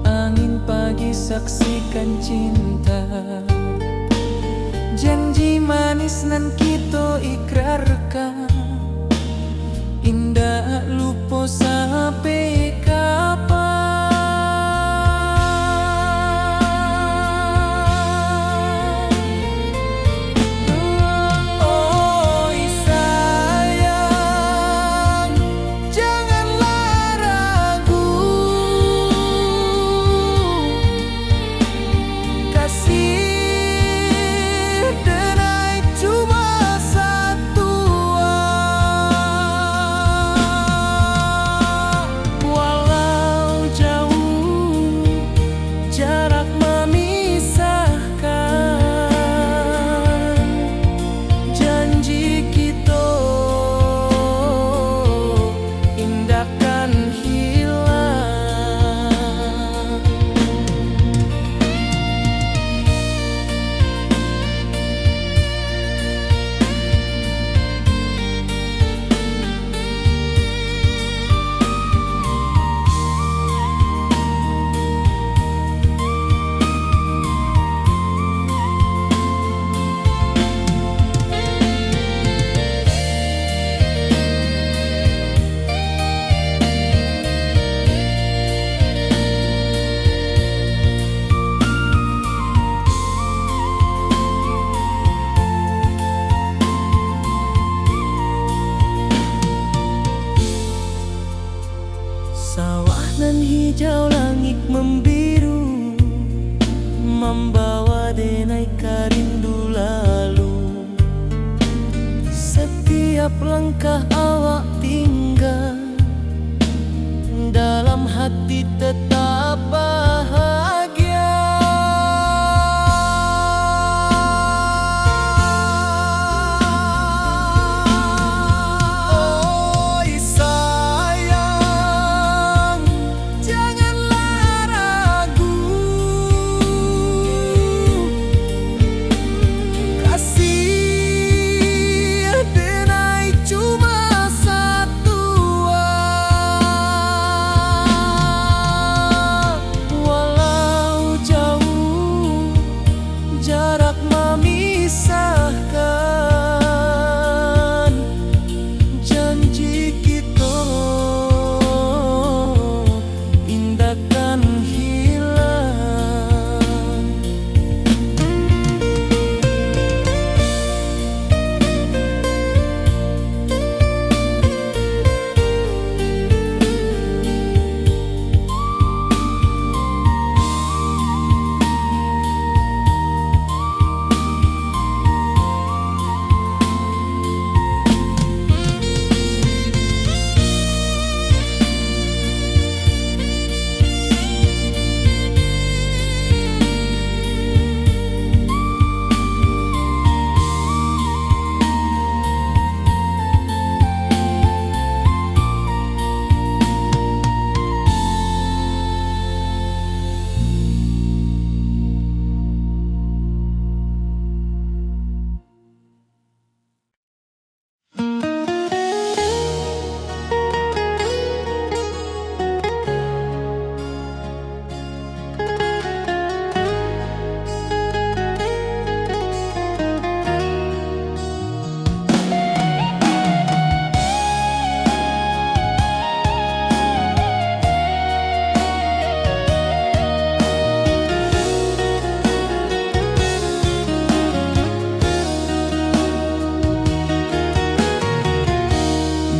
angin pagi saksikan cinta. Janji manis nan kita ikrarkan, indah lupa sampai kapan. Oi sayang, janganlah ragu, kasih denai cuma satu. Walau jauh jarak memisahkan, janji kita indahkan hilang. Sawah nan hijau langit membiru, membawa denai rindu lalu. Setiap langkah awak tinggal, dalam hati tetap bahagia. Oi sayang, janganlah ragu, kasih denai cuma satu. Walau jauh jarak memisahkan, janji kita indahkan hilang.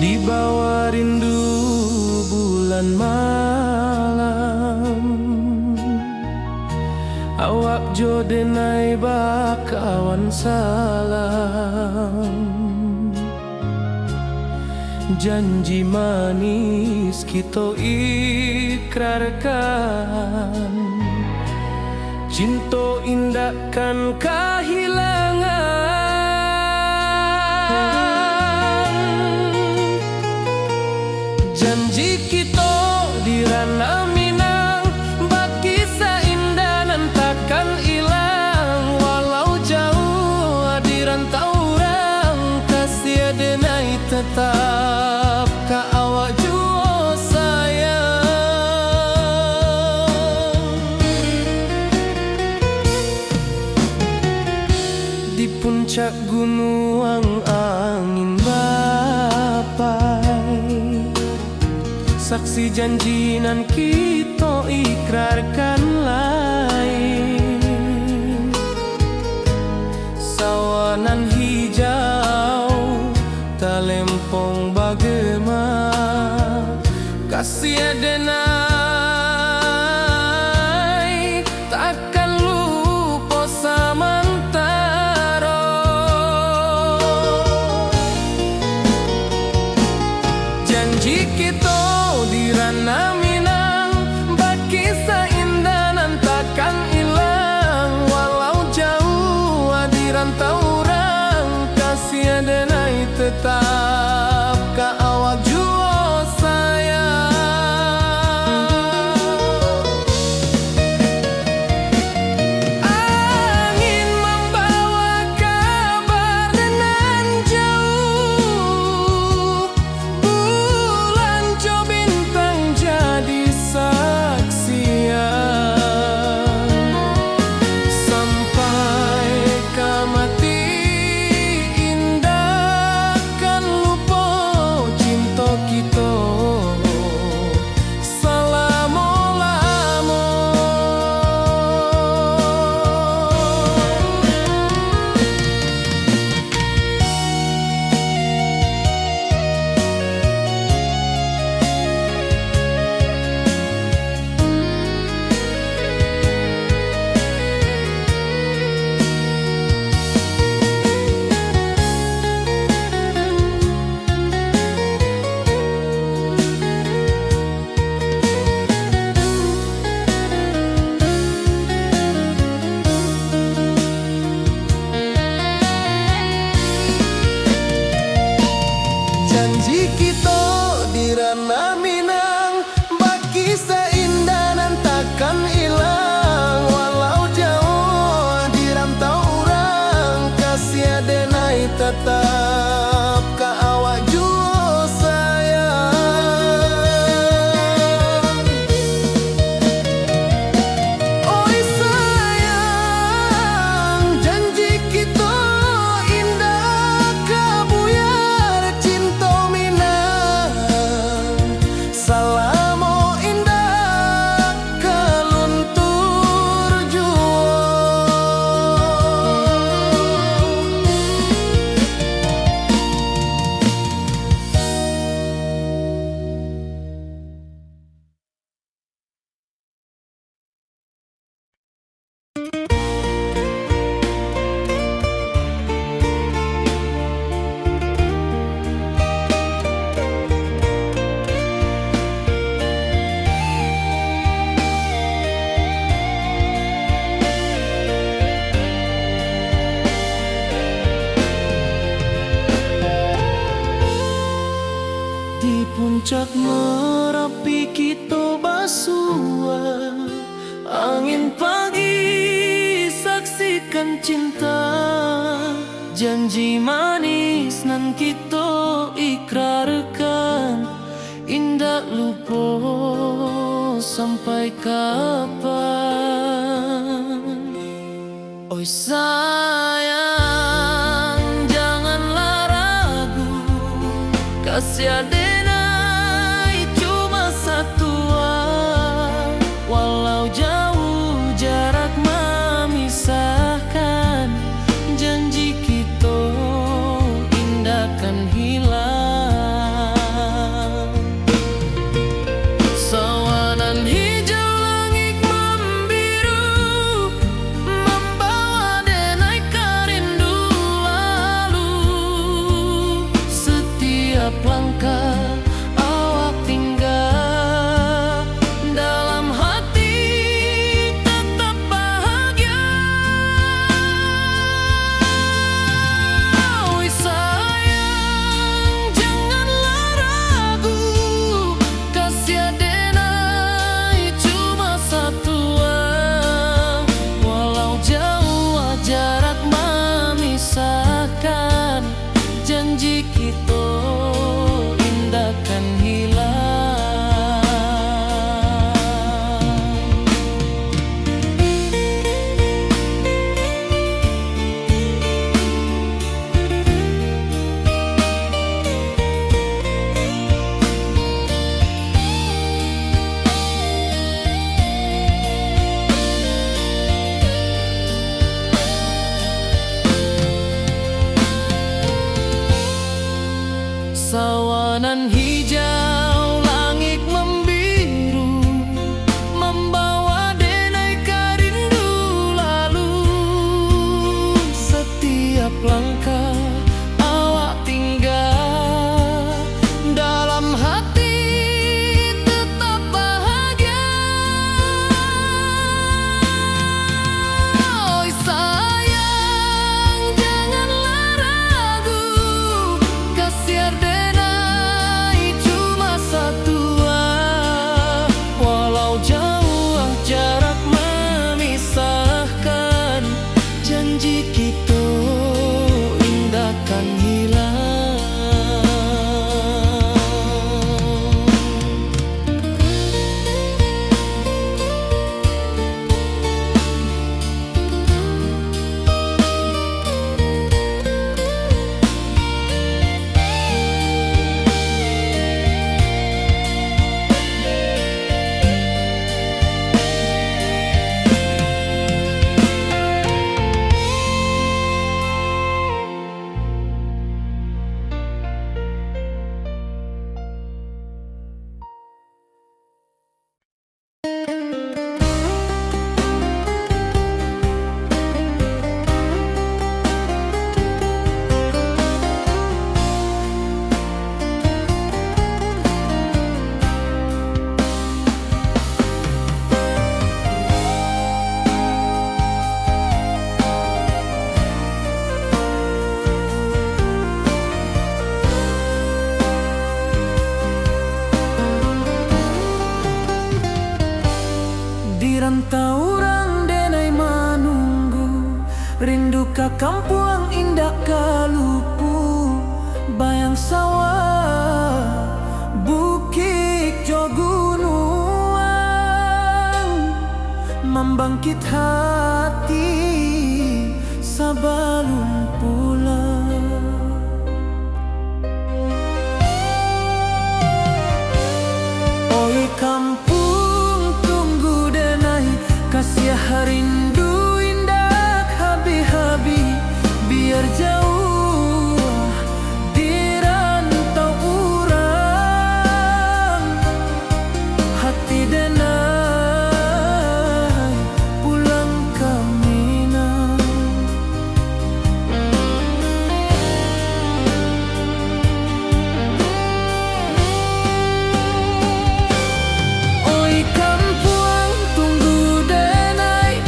Di bawah rindu bulan malam, awak jo denai bakawan salam. Janji manis kita ikrarkan, cinta indahkan kehilangan. Janji kita di ranah Minang, bakisah indah nan takkan hilang. Walau jauh di rantau orang, kasih denai tetap ka awak jua sayang. Di puncak gunung angin bapai, saksi janji nan kita ikrarkan lain. Sawanan hijau talempong bagema, kasih denai takkan lupa samantara. Janji kita di ranah Minang, bikin cinta. Janji manis nan kita ikrarkan, indah lupa sampai kapan. Oi sayang, janganlah ragu, kasih denai cuma satu. Walau jauh jarak memisahkan, janji kita indah kan hilang. Sawanan hijau langit membiru, membawa denai kerindu lalu. Setiap langkah awak tinggal, dalam hati tetap bahagia. Oi sayang, janganlah ragu, kasih denai cuma satu. Walau jauh jarak memisahkan, janji kita indah kan hilang. Sawanan hijau langit membiru, membawa denai kerindu lalu. Setiap langkah awak tinggal, dalam hati tetap bahagia. Oi sayang, janganlah ragu, kasih denai cuma satu. Walau jauh jarak memisahkan, janji kita indah kan hilang. Di rantau orang denai menunggu, rindu ka kampung indah kalupu. Bayang sawah, bukit jo gunung, membangkit hati sebelum pulang. Oi kampung tunggu denai, kasih rindu indah habi-habi. Biar jauh di rantau urang, hati denai pulang ke Minang. Oi kampung tunggu denai,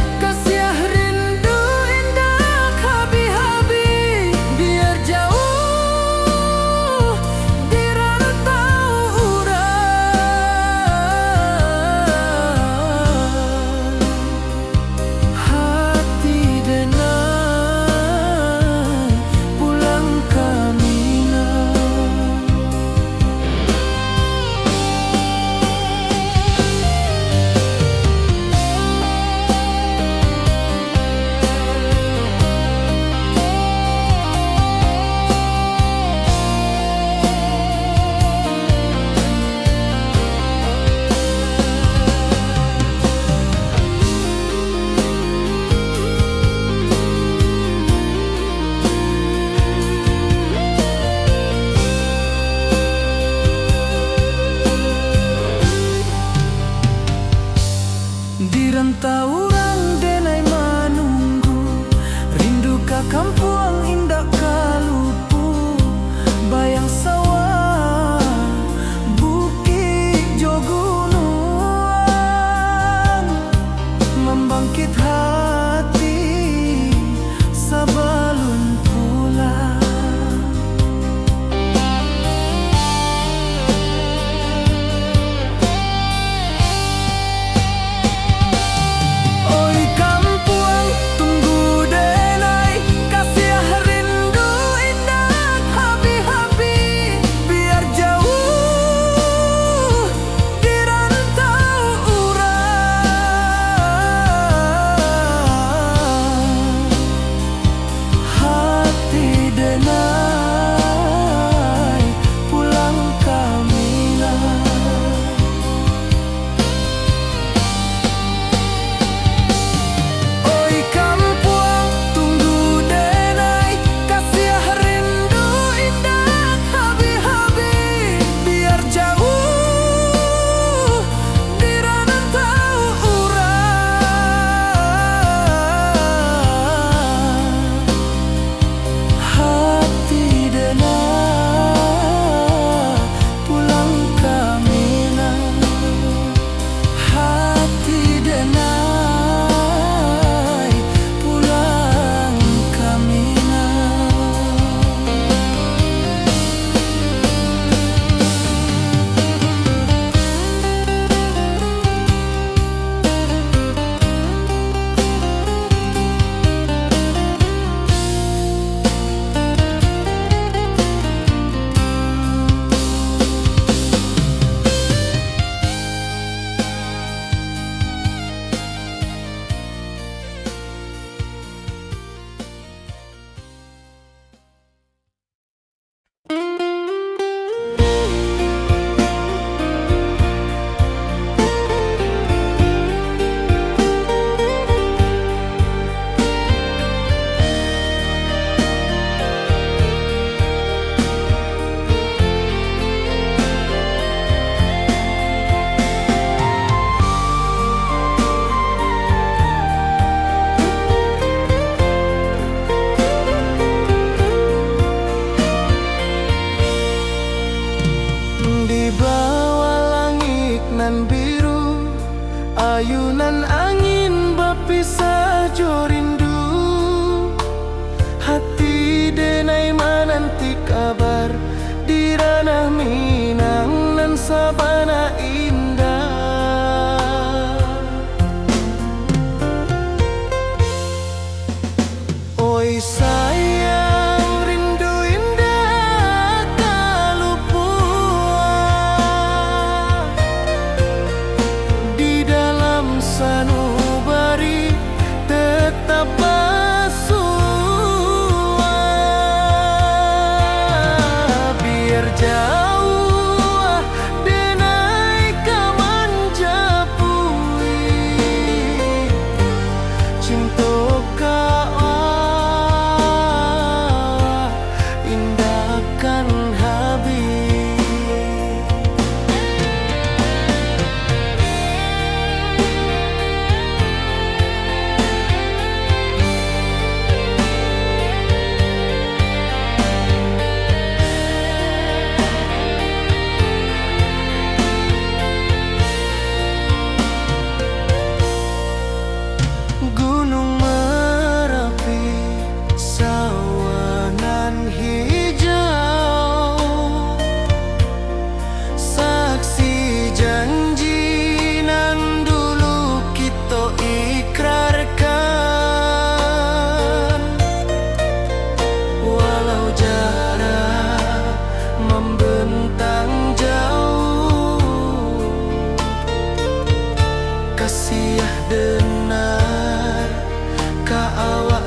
Di rantau orang denai menunggu, rindu ka kampung indah kalupu, bayang sawah bukit jo gunung, membangkit hati sebelum pulang. Oi kampung tunggu denai, kasih rindu indah habi-habi, biar jauh di rantau urang. Hati denai pulang ke Minang. Oi kampung tunggu denai, kasih rindu indah habi-habi, biar jauh di rantau urang. Hati denai pulang ke Minang. Hati denai pulang ke Minang. Di bawah langit nan biru, ayunan angin berpisah jo rindu. Hati denai menanti kabar di ranah Minang nan sabana indah. Oi sayang rindu indah kalupua, di dalam sanubari tetap bersua, biar jauh denai kaman japui, cinta indahkan habis. Gunung Merapi, sawanan hijau, saksi janji nan dulu kita ikrarkan. Walau jarak membentang jauh, kasih denar ka awak